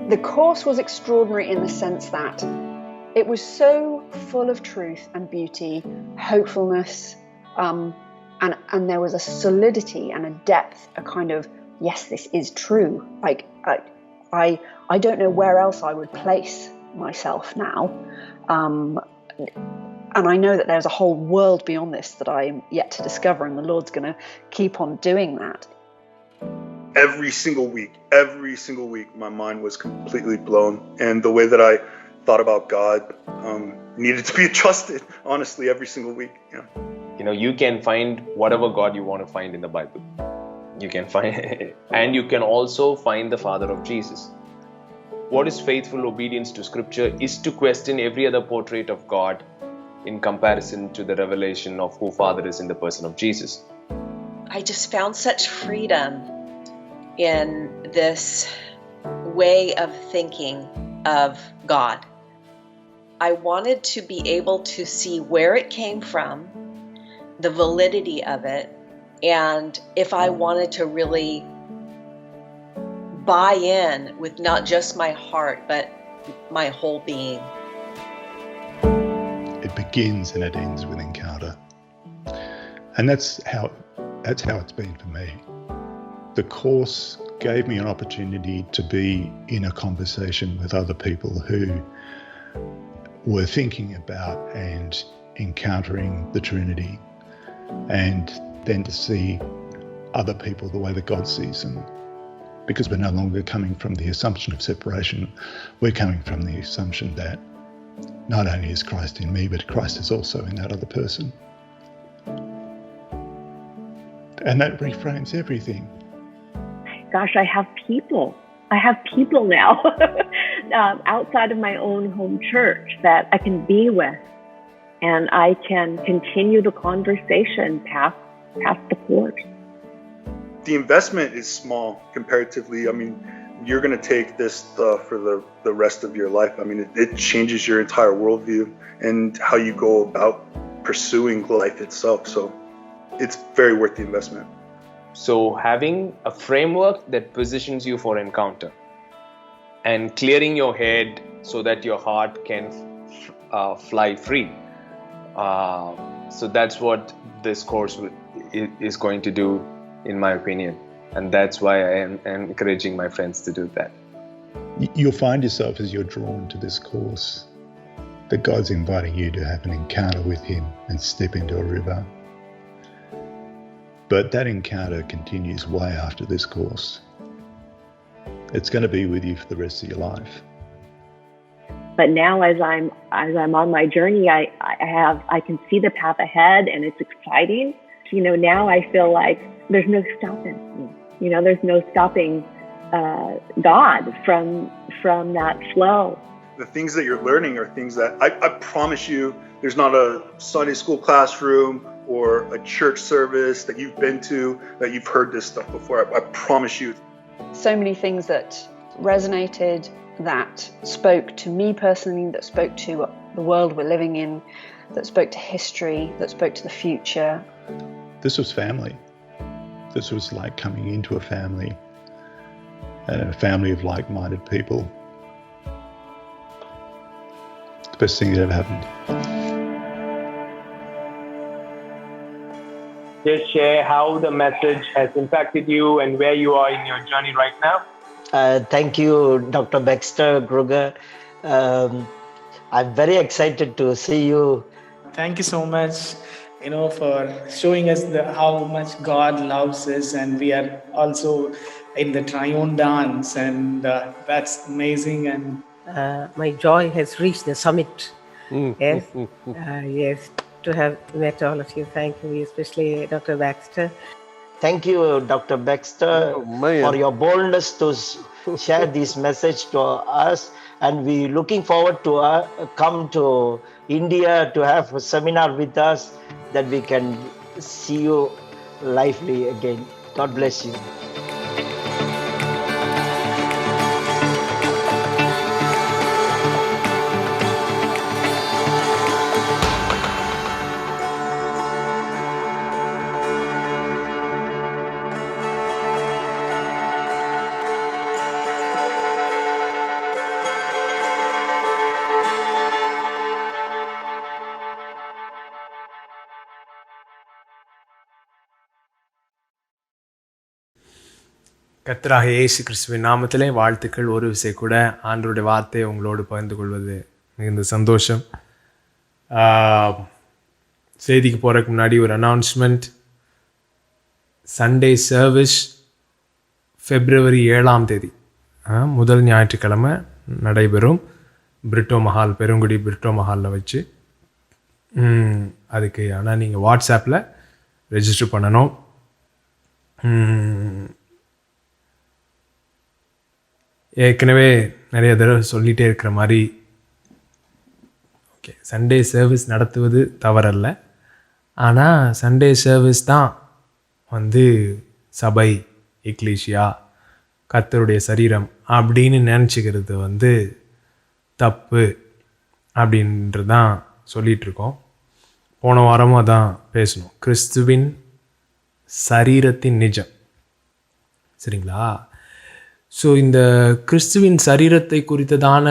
The course was extraordinary in the sense that it was so full of truth and beauty, hopefulness, and there was a solidity and a depth, a kind of, yes, this is true. Like I don't know where else I would place myself now. And I know that there's a whole world beyond this that I'm yet to discover, and the Lord's going to keep on doing that. Every single week, my mind was completely blown. And the way that I thought about God needed to be adjusted, honestly, every single week. Yeah. You know, you can find whatever God you want to find in the Bible. You can find, and you can also find the Father of Jesus. What is faithful obedience to Scripture is to question every other portrait of God in comparison to the revelation of who Father is in the person of Jesus. I just found such freedom in this way of thinking of God. I wanted to be able to see where it came from, the validity of it, and if I wanted to really buy in with not just my heart, but my whole being. It begins and it ends with encounter. And that's how it's been for me. The course gave me an opportunity to be in a conversation with other people who were thinking about and encountering the Trinity, and then to see other people the way that God sees them. Because we're no longer coming from the assumption of separation, we're coming from the assumption that not only is Christ in me, but Christ is also in that other person. And that reframes everything. Gosh, I have people. I have people now outside of my own home church that I can be with, and I can continue the conversation past the course. The investment is small comparatively. I mean, you're going to take this for the rest of your life. I mean, it changes your entire worldview and how you go about pursuing life itself. So it's very worth the investment. So having a framework that positions you for encounter and clearing your head so that your heart can fly free. So that's what this course is going to do, in my opinion. And that's why I am encouraging my friends to do that. You'll find yourself, as you're drawn to this course, that God's inviting you to have an encounter with Him and step into a river. But that encounter continues way after this course. It's going to be with you for the rest of your life. But now, as I'm on my journey, I can see the path ahead, and it's exciting. You know, now I feel like there's no stopping me. You know, there's no stopping God from that flow. The things that you're learning are things that I promise you, there's not a Sunday school classroom or a church service that you've been to that you've heard this stuff before. I promise you. So many things that resonated, that spoke to me personally, that spoke to the world we're living in, that spoke to history, that spoke to the future. This was family. This was like coming into a family, and a family of like-minded people. The best thing that ever happened. Just share how the message has impacted you and where you are in your journey right now. Thank you, Dr. Baxter Kruger. I'm very excited to see you. Thank you so much, for showing us how much God loves us, and we are also in the triune dance, and that's amazing. And my joy has reached the summit. Yes, yes. To have met all of you. Thank you, especially Dr. Baxter. Thank you, Dr. Baxter, for your boldness to share this message to us. And we looking forward to come to India to have a seminar with us, that we can see you lively again. God bless you. கர்த்தராகிய இயேசு கிறிஸ்துவின் நாமத்திலே வாழ்த்துக்கள். ஒரு விசை கூட ஆண்டவருடைய வார்த்தையை உங்களோடு பகிர்ந்து கொள்வது மிகுந்த சந்தோஷம். செய்திக்கு போகிறதுக்கு முன்னாடி ஒரு அனௌன்ஸ்மெண்ட். சண்டே சர்வீஸ் February 7 முதல் ஞாயிற்றுக்கிழமை நடைபெறும். பிரிட்டோ மஹால், பெருங்குடி பிரிட்டோ மஹாலில் வச்சு. அதுக்கு ஆனால் நீங்கள் வாட்ஸ்அப்பில் ரெஜிஸ்டர் பண்ணணும். ஏற்கனவே நிறைய தடவை சொல்லிகிட்டே இருக்கிற மாதிரி, ஓகே, சண்டே சர்வீஸ் நடத்துவது தவறல்ல. ஆனால் சண்டே சர்வீஸ் தான் சபை, எக்லீஷியா, கர்த்தருடைய சரீரம் அப்படின்னு நினச்சிக்கிறது தப்பு அப்படின்றது தான் சொல்லிகிட்ருக்கோம். போன வாரமும் அதான் பேசணும். கிறிஸ்துவின் சரீரத்தின் நிஜம், சரிங்களா? ஸோ இந்த கிறிஸ்துவின் சரீரத்தை குறித்ததான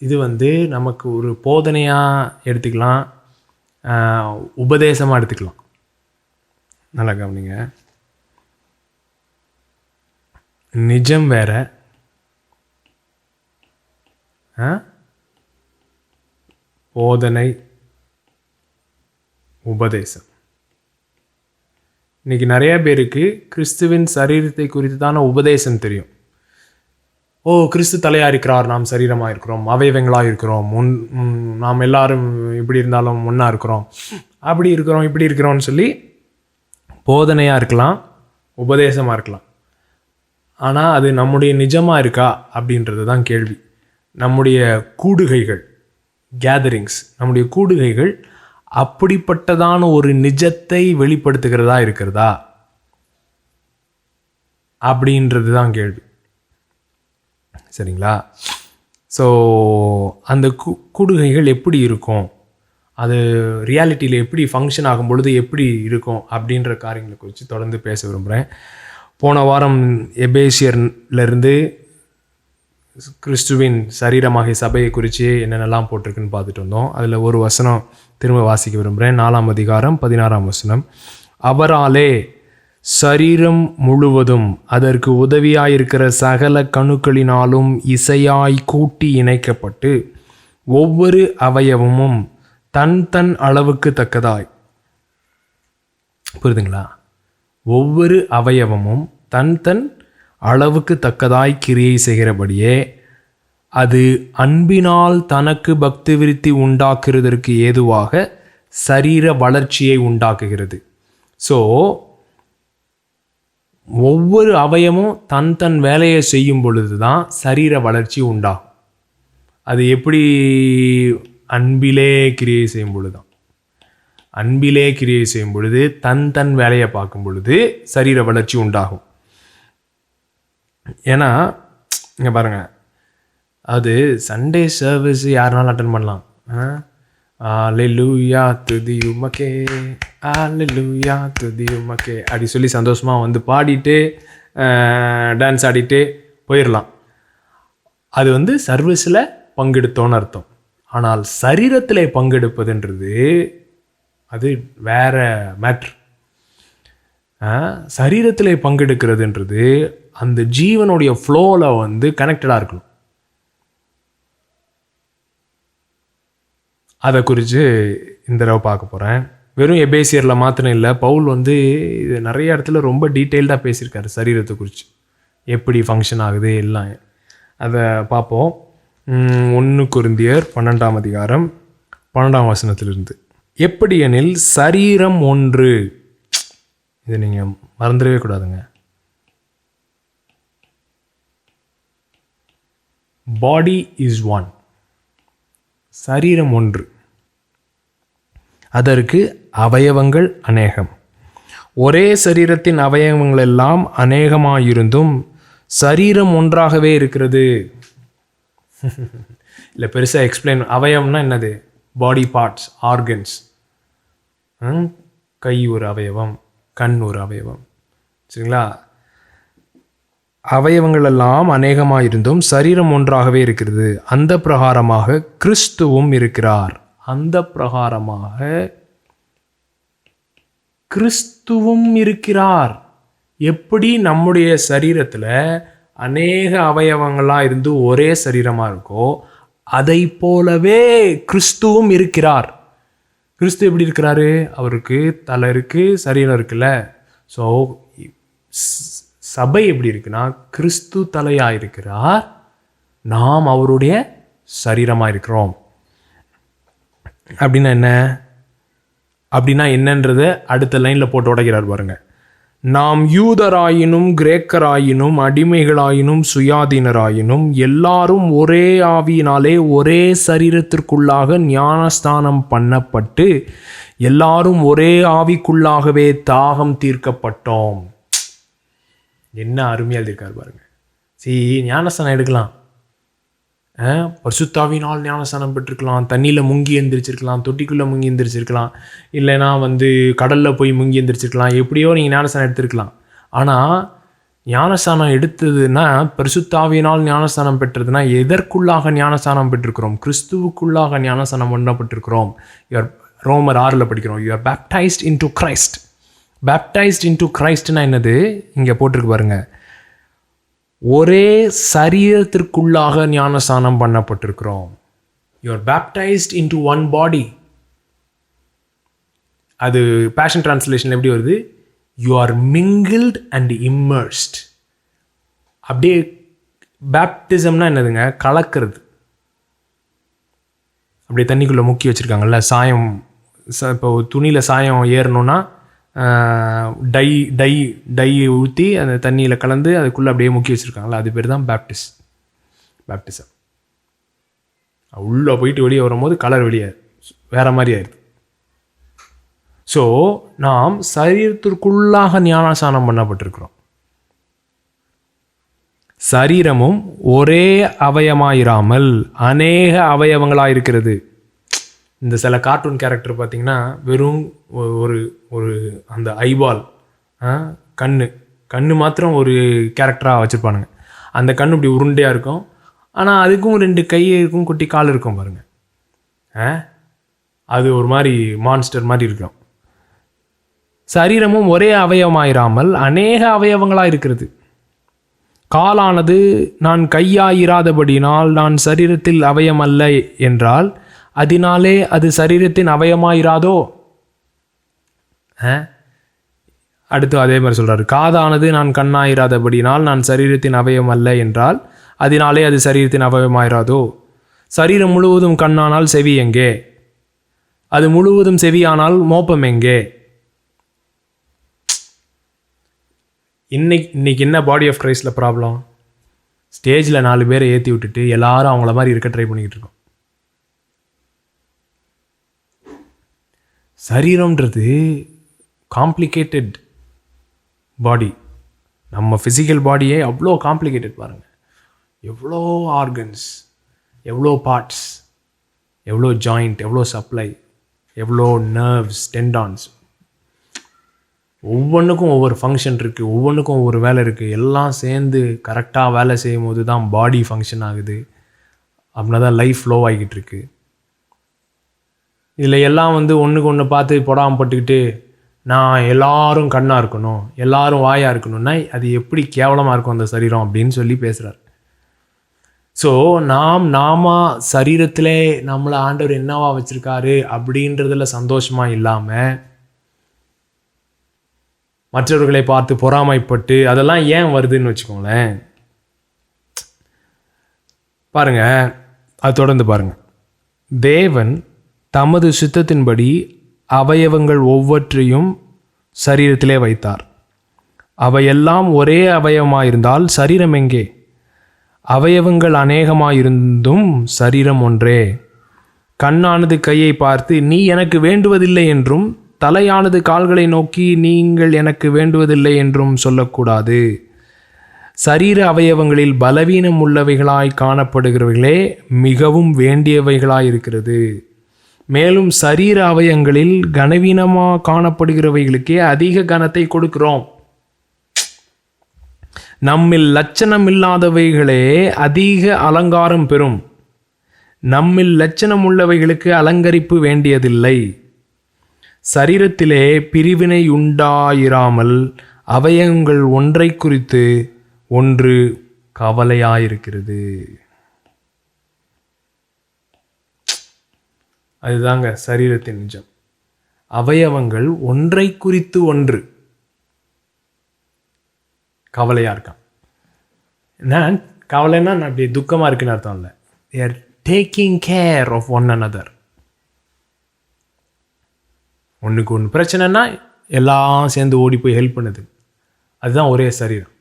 இது நமக்கு ஒரு போதனையாக எடுத்துக்கலாம், உபதேசமாக எடுத்துக்கலாம். நல்லா கவனிங்க. நிஜம் வேற, போதனை, உபதேசம். இன்னைக்கு நிறைய பேருக்கு கிறிஸ்துவின் சரீரத்தை குறித்துதான உபதேசம் தெரியும். ஓ, கிறிஸ்து தலையாக இருக்கிறார், நாம் சரீரமாக இருக்கிறோம், அவயவங்களாக இருக்கிறோம், நாம் எல்லாரும் இப்படி இருந்தாலும் ஒன்றா இருக்கிறோம், அப்படி இருக்கிறோம், இப்படி இருக்கிறோம்னு சொல்லி போதனையாக இருக்கலாம், உபதேசமாக இருக்கலாம். ஆனால் அது நம்முடைய நிஜமாக இருக்கா அப்படின்றது தான் கேள்வி. நம்முடைய கூடுகைகள், கேதரிங்ஸ், நம்முடைய கூடுகைகள் அப்படிப்பட்டதான ஒரு நிஜத்தை வெளிப்படுத்துகிறதா இருக்கிறதா அப்படின்றது தான் கேள்வி, சரிங்களா? ஸோ அந்த கூடுகைகள் எப்படி இருக்கும், அது ரியாலிட்டியில் எப்படி ஃபங்க்ஷன் ஆகும் பொழுது எப்படி இருக்கும் அப்படின்ற காரியங்களை குறித்து தொடர்ந்து பேச விரும்புகிறேன். போன வாரம் எபேசியர்லேருந்து கிறிஸ்துவின் சரீரமாகிய சபையை குறித்து என்னென்னலாம் போட்டிருக்குன்னு பார்த்துட்டு வந்தோம். அதில் ஒரு வசனம் திரும்ப வாசிக்க விரும்புகிறேன். 4 அதிகாரம் 16 வசனம். அவராலே சரீரம் முழுவதும் அதற்கு உதவியாயிருக்கிற சகல கணுக்களினாலும் இசையாய் கூட்டி இணைக்கப்பட்டு ஒவ்வொரு அவயவமும் தன் தன் அளவுக்கு தக்கதாய், புரியுதுங்களா? ஒவ்வொரு அவயவமும் தன் தன் அளவுக்கு தக்கதாய் கிரியை செய்கிறபடியே அது அன்பினால் தனக்கு பக்தி விருத்தி உண்டாக்குறதற்கு ஏதுவாக சரீர வளர்ச்சியை உண்டாக்குகிறது. ஸோ ஒவ்வொரு அவயமும் தன் தன் வேலையை செய்யும் பொழுது தான் சரீர வளர்ச்சி உண்டாகும். அது எப்படி? அன்பிலே கிரியை செய்யும் பொழுது தான். அன்பிலே கிரியை செய்யும் பொழுது, தன் தன் வேலையை பார்க்கும் பொழுது சரீர வளர்ச்சி உண்டாகும். ஏன்னா இங்கே பாருங்கள், அது சண்டே சர்வீஸ் யாருனாலும் அட்டன் பண்ணலாம். அல்லேலூயா துதி உமக்கே, அல்லேலூயா துதி உமக்கே அப்படி சொல்லி சந்தோஷமாக பாடிட்டு டான்ஸ் ஆடிட்டு போயிடலாம். அது சர்வீஸில் பங்கெடுத்தோன்னு அர்த்தம். ஆனால் சரீரத்தில் பங்கெடுப்பதுன்றது அது வேற மேட்ரு. சரீரத்தில் பங்கெடுக்கிறதுன்றது அந்த ஜீவனுடைய ஃப்ளோவில் கனெக்டடாக இருக்கணும். அதை குறித்து இந்த தடவை பார்க்க போகிறேன். வெறும் எபேசியரில் மாத்திரம் இல்லை, பவுல் இது நிறைய இடத்துல ரொம்ப டீட்டெயில்டாக பேசியிருக்காரு சரீரத்தை குறித்து, எப்படி ஃபங்க்ஷன் ஆகுது எல்லாம். அதை பார்ப்போம். 1 கொரிந்தியர் 12 அதிகாரம் 12 வசனத்திலிருந்து. எப்படி எனில் சரீரம் ஒன்று, இதை நீங்கள் மறந்துடவே கூடாதுங்க. பாடி இஸ் ஒன், சரீரம் ஒன்று, அதற்கு அவயவங்கள் அநேகம். ஒரே சரீரத்தின் அவயவங்கள் எல்லாம் அநேகமாயிருந்தும் சரீரம் ஒன்றாகவே இருக்கிறது. இல்லை பெருசாக எக்ஸ்பிளைன். அவயவம்னா என்னது? Body parts, organs. கை ஒரு அவயவம், கண் ஒரு அவயவம், சரிங்களா? அவயவங்கள் எல்லாம் அநேகமாயிருந்தும் சரீரம் ஒன்றாகவே இருக்கிறது. அந்த பிரகாரமாக கிறிஸ்துவும் இருக்கிறார். அந்த பிரகாரமாக கிறிஸ்துவும் இருக்கிறார். எப்படி நம்முடைய சரீரத்தில் அநேக அவயவங்களாக இருந்து ஒரே சரீரமாக இருக்கோ அதை போலவே கிறிஸ்துவும் இருக்கிறார். கிறிஸ்து எப்படி இருக்கிறாரு? அவருக்கு தலை இருக்குது, சரீரம் இருக்குல்ல. ஸோ சபை எப்படி இருக்குன்னா, கிறிஸ்து தலையாக இருக்கிறார், நாம் அவருடைய சரீரமாக இருக்கிறோம். அப்படின்னா என்ன? அப்படின்னா என்னன்றதை அடுத்த லைனில் போட்டு உடைக்கிறார் பாருங்க. நாம் யூதராயினும் கிரேக்கராயினும் அடிமைகளாயினும் சுயாதீனராயினும் எல்லாரும் ஒரே ஆவியினாலே ஒரே சரீரத்திற்குள்ளாக ஞானஸ்தானம் பண்ணப்பட்டு எல்லாரும் ஒரே ஆவிக்குள்ளாகவே தாகம் தீர்க்கப்பட்டோம். என்ன அருமையாக எழுதியிருக்கார் பாருங்க. ஞானஸ்தானம் எடுக்கலாம், பரிசுத்தாவினால் ஞானஸ்தானம் பெற்றிருக்கலாம், தண்ணியில் முங்கி எந்திரிச்சிருக்கலாம், தொட்டிக்குள்ளே முங்கி எந்திரிச்சிருக்கலாம், இல்லைனா கடலில் போய் முங்கி எந்திரிச்சிருக்கலாம், எப்படியோ நீங்கள் ஞானஸ்தானம் எடுத்துருக்கலாம். ஆனால் ஞானஸ்தானம் எடுத்ததுன்னா, பரிசுத்தாவினால் ஞானஸ்தானம் பெற்றதுன்னா எதற்குள்ளாக ஞானஸ்தானம் பெற்றிருக்கிறோம்? கிறிஸ்துவுக்குள்ளாக ஞானஸ்தானம் பண்ணப்பட்டிருக்கிறோம். ரோமர் 6 படிக்கிறோம். You are baptised into Christ. Baptised into கிரைஸ்ட்னா என்னது? இங்கே போட்டிருக்கு பாருங்க. ஒரே சரீரத்திற்குள்ளாக ஞானஸ்தானம் பண்ணப்பட்டிருக்கிறோம். You are baptised into one body. அது பேஷன் டிரான்ஸ்லேஷன் எப்படி வருது? You are mingled and immersed. அப்படியே பேப்டிசம்னா என்னதுங்க? கலக்கிறது. அப்படியே தண்ணிக்குள்ளே முக்கி வச்சுருக்காங்கல்ல, சாயம். இப்போ துணியில் சாயம் ஏறணுன்னா டை டை டை ஊற்றி அந்த தண்ணியில் கலந்து அதுக்குள்ளே அப்படியே முக்கி வச்சுருக்காங்களா, அது பேர் தான் பேப்டிசம். உள்ளே போயிட்டு வெளியே வரும்போது கலர் வெளியே வேறு மாதிரி ஆயிடுது. ஸோ நாம் சரீரத்திற்குள்ளாக ஞானஸ்தானம் பண்ணப்பட்டிருக்கிறோம். சரீரமும் ஒரே அவயமாயிராமல் அநேக அவயவங்களாக இருக்கிறது. இந்த சில கார்ட்டூன் கேரக்டர் பார்த்திங்கன்னா வெறும் ஒரு அந்த ஐபால் கண்ணு மாத்திரம் ஒரு கேரக்டராக வச்சுருப்பானுங்க. அந்த கண் இப்படி உருண்டையாக இருக்கும், ஆனால் அதுக்கும் 2 கை இருக்கும், குட்டி கால் இருக்கும் பாருங்கள். அது ஒரு மாதிரி மான்ஸ்டர் மாதிரி இருக்கும். சரீரமும் ஒரே அவயவமாயிராமல் அநேக அவயவங்களாக இருக்கிறது. காலானது நான் கையாயிராதபடினால் நான் சரீரத்தில் அவயம் அல்ல என்றால் அதனாலே அது சரீரத்தின் அவயமாயிராதோ? அடுத்து அதே மாதிரி சொல்கிறாரு. காதானது நான் கண்ணாயிராதபடினால் நான் சரீரத்தின் அவயம் அல்ல என்றால் அதனாலே அது சரீரத்தின் அவயமாயிராதோ? சரீரம் முழுவதும் கண்ணானால் செவி எங்கே? அது முழுவதும் செவியானால் மோப்பம் எங்கே? இன்னைக்கு என்ன பாடி ஆஃப் கிரைஸ்டில் ப்ராப்ளம்? ஸ்டேஜில் 4 பேரை ஏற்றி விட்டுட்டு எல்லாரும் அவங்கள மாதிரி இருக்க ட்ரை பண்ணிக்கிட்டு இருக்கோம். சரீரம்ன்றது காம்ப்ளிகேட்டட் பாடி. நம்ம ஃபிசிக்கல் பாடியே அவ்வளோ காம்ப்ளிகேட்டட் பாருங்கள். எவ்வளோ ஆர்கன்ஸ், எவ்வளோ பார்ட்ஸ், எவ்வளோ ஜாயிண்ட், எவ்வளோ சப்ளை, எவ்வளோ நர்வ்ஸ், டெண்டான்ஸ், ஒவ்வொன்றுக்கும் ஒவ்வொரு ஃபங்க்ஷன் இருக்குது, ஒவ்வொன்றுக்கும் ஒவ்வொரு வேலை இருக்குது. எல்லாம் சேர்ந்து கரெக்டாக வேலை செய்யும் போது தான் பாடி ஃபங்க்ஷன் ஆகுது. அப்படின்னா தான் லைஃப் ஃப்ளோ ஆகிக்கிட்டு இருக்கு. இதில் எல்லாம் ஒன்றுக்கு ஒன்று பார்த்து பொடாமப்பட்டுக்கிட்டு நான் எல்லாரும் கண்ணாக இருக்கணும், எல்லாரும் வாயாக இருக்கணும்னா அது எப்படி கேவலமாக இருக்கும் அந்த சரீரம் அப்படின்னு சொல்லி பேசுகிறார். ஸோ நாம சரீரத்திலே நம்மளை ஆண்டவர் என்னவா வச்சுருக்காரு அப்படின்றதில் சந்தோஷமாக இல்லாமல் மற்றவர்களை பார்த்து பொறாமைப்பட்டு அதெல்லாம் ஏன் வருதுன்னு வச்சுக்கோங்களேன். பாருங்க, அது தொடர்ந்து பாருங்க. தேவன் தமது சித்தத்தின்படி அவயவங்கள் ஒவ்வொன்றையும் சரீரத்திலே வைத்தார். அவையெல்லாம் ஒரே அவயவமாயிருந்தால் சரீரம் எங்கே? அவயவங்கள் அநேகமாயிருந்தும் சரீரம் ஒன்றே. கண்ணானது கையை பார்த்து நீ எனக்கு வேண்டுவதில்லை என்றும், தலையானது கால்களை நோக்கி நீங்கள் எனக்கு வேண்டுவதில்லை என்றும் சொல்லக்கூடாது. சரீர அவயவங்களில் பலவீனம் உள்ளவைகளாய் காணப்படுகிறவைகளே மிகவும் வேண்டியவைகளாயிருக்கிறது. மேலும் சரீர அவயங்களில் கனவீனமாக காணப்படுகிறவைகளுக்கே அதிக கனத்தை கொடுக்கிறோம். நம்மில் லட்சணம் இல்லாதவைகளே அதிக அலங்காரம் பெறும். நம்மில் லட்சணம் உள்ளவைகளுக்கு அலங்கரிப்பு வேண்டியதில்லை. சரீரத்திலே பிரிவினை உண்டாயிராமல் அவயங்கள் ஒன்றை குறித்து ஒன்று கவலையாயிருக்கிறது. அதுதாங்க சரீரத்தின் நிஜம். அவயவங்கள் ஒன்றை குறித்து ஒன்று கவலையா இருக்கான். நான் கவலைன்னா நான் அப்படி துக்கமாக இருக்குன்னு அர்த்தம் இல்லை. they are taking care of one another. ஒன்றுக்கு ஒன்று பிரச்சனைனா எல்லாம் சேர்ந்து ஓடி போய் ஹெல்ப் பண்ணுது. அதுதான் ஒரே சரீரம்.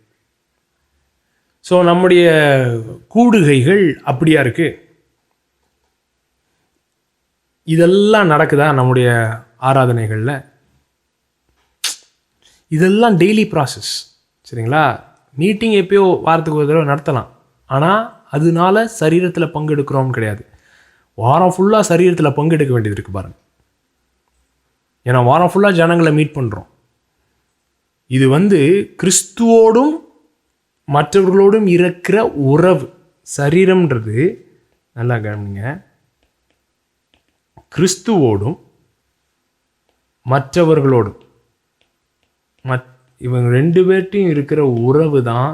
ஸோ நம்முடைய கூடுகைகள் அப்படியா இருக்கு. இதெல்லாம் நடக்குதா நம்முடைய ஆராதனைகளில்? இதெல்லாம் டெய்லி ப்ராசஸ். சரிங்களா? மீட்டிங் எப்பயோ வாரத்துக்கு ஒரு தடவை நடத்தலாம். ஆனால் அதனால சரீரத்தில் பங்கெடுக்கிறோம்னு கிடையாது. வாரம் ஃபுல்லாக சரீரத்தில் பங்கெடுக்க வேண்டியது இருக்குது பாருங்கள். ஏன்னா வாரம் ஃபுல்லாக ஜனங்களை மீட் பண்ணுறோம். இது கிறிஸ்துவோடும் மற்றவர்களோடும் இருக்கிற உறவு. சரீரம்ன்றது நல்லா கவனிங்க, கிறிஸ்துவோடும் மற்றவர்களோடும் இவங்க ரெண்டு பேர்ட்டையும் இருக்கிற உறவு தான்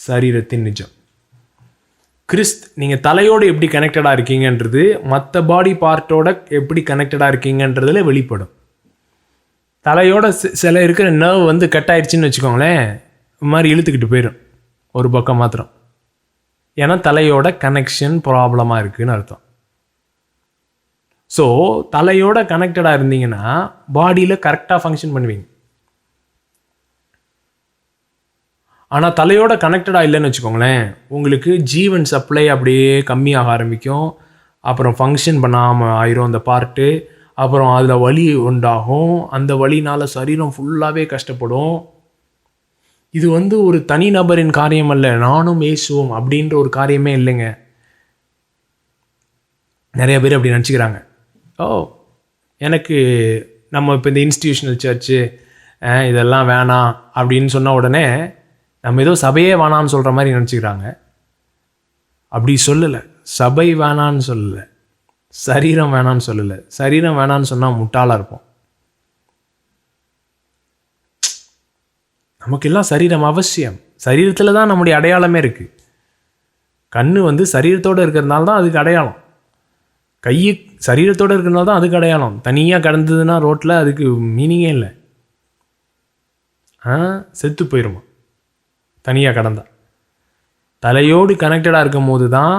சரீரத்தின் நிஜம். நீங்கள் தலையோடு எப்படி கனெக்டடாக இருக்கீங்கன்றது மற்ற பாடி பார்ட்டோட எப்படி கனெக்டடாக இருக்கீங்கன்றதுல வெளிப்படும். தலையோட சில இருக்கிற நர்வ் கட் ஆயிடுச்சுன்னு வச்சுக்கோங்களேன், இது மாதிரி இழுத்துக்கிட்டு போயிடும் ஒரு பக்கம் மாத்திரம். ஏன்னா தலையோட கனெக்ஷன் ப்ராப்ளமாக இருக்குதுன்னு அர்த்தம். ஸோ தலையோட கனெக்டடாக இருந்தீங்கன்னா பாடியில் கரெக்டாக ஃபங்க்ஷன் பண்ணுவீங்க. ஆனால் தலையோட கனெக்டடாக இல்லைன்னு வச்சுக்கோங்களேன், உங்களுக்கு ஜீவன் சப்ளை அப்படியே கம்மியாக ஆரம்பிக்கும். அப்புறம் ஃபங்க்ஷன் பண்ணாமல் ஆயிரும் அந்த பார்ட்டு. அப்புறம் அதில் வலி உண்டாகும். அந்த வலினால் சரீரம் ஃபுல்லாகவே கஷ்டப்படும். இது ஒரு தனிநபரின் காரியம் அல்ல, நானும் இயேசுவும் அப்படின்ற ஒரு காரியமே இல்லைங்க. நிறைய பேர் அப்படி நினச்சிக்கிறாங்க. எனக்கு நம்ம இப்போ இந்த இன்ஸ்டிடியூஷனல் சர்ச்சு இதெல்லாம் வேணாம் அப்படின்னு சொன்ன உடனே நம்ம ஏதோ சபையே வேணான்னு சொல்கிற மாதிரி நினச்சிக்கிறாங்க. அப்படி சொல்லலை. சபை வேணான்னு சொல்லலை, சரீரம் வேணான்னு சொல்லலை. சரீரம் வேணான்னு சொன்னால் முட்டாளாக இருப்போம். நமக்கெல்லாம் சரீரம் அவசியம். சரீரத்தில் தான் நம்முடைய அடையாளமே இருக்குது. கண்ணு சரீரத்தோடு இருக்கிறதுனால தான் அதுக்கு அடையாளம். கை சரீரத்தோடு இருக்கிறதுனால தான் அதுக்கு அடையாளம். தனியாக கடந்ததுன்னா ரோட்டில் அதுக்கு மீனிங்கே இல்லை. செத்து போயிடுமா தனியாக கடந்தா. தலையோடு கனெக்டடாக இருக்கும் போது தான்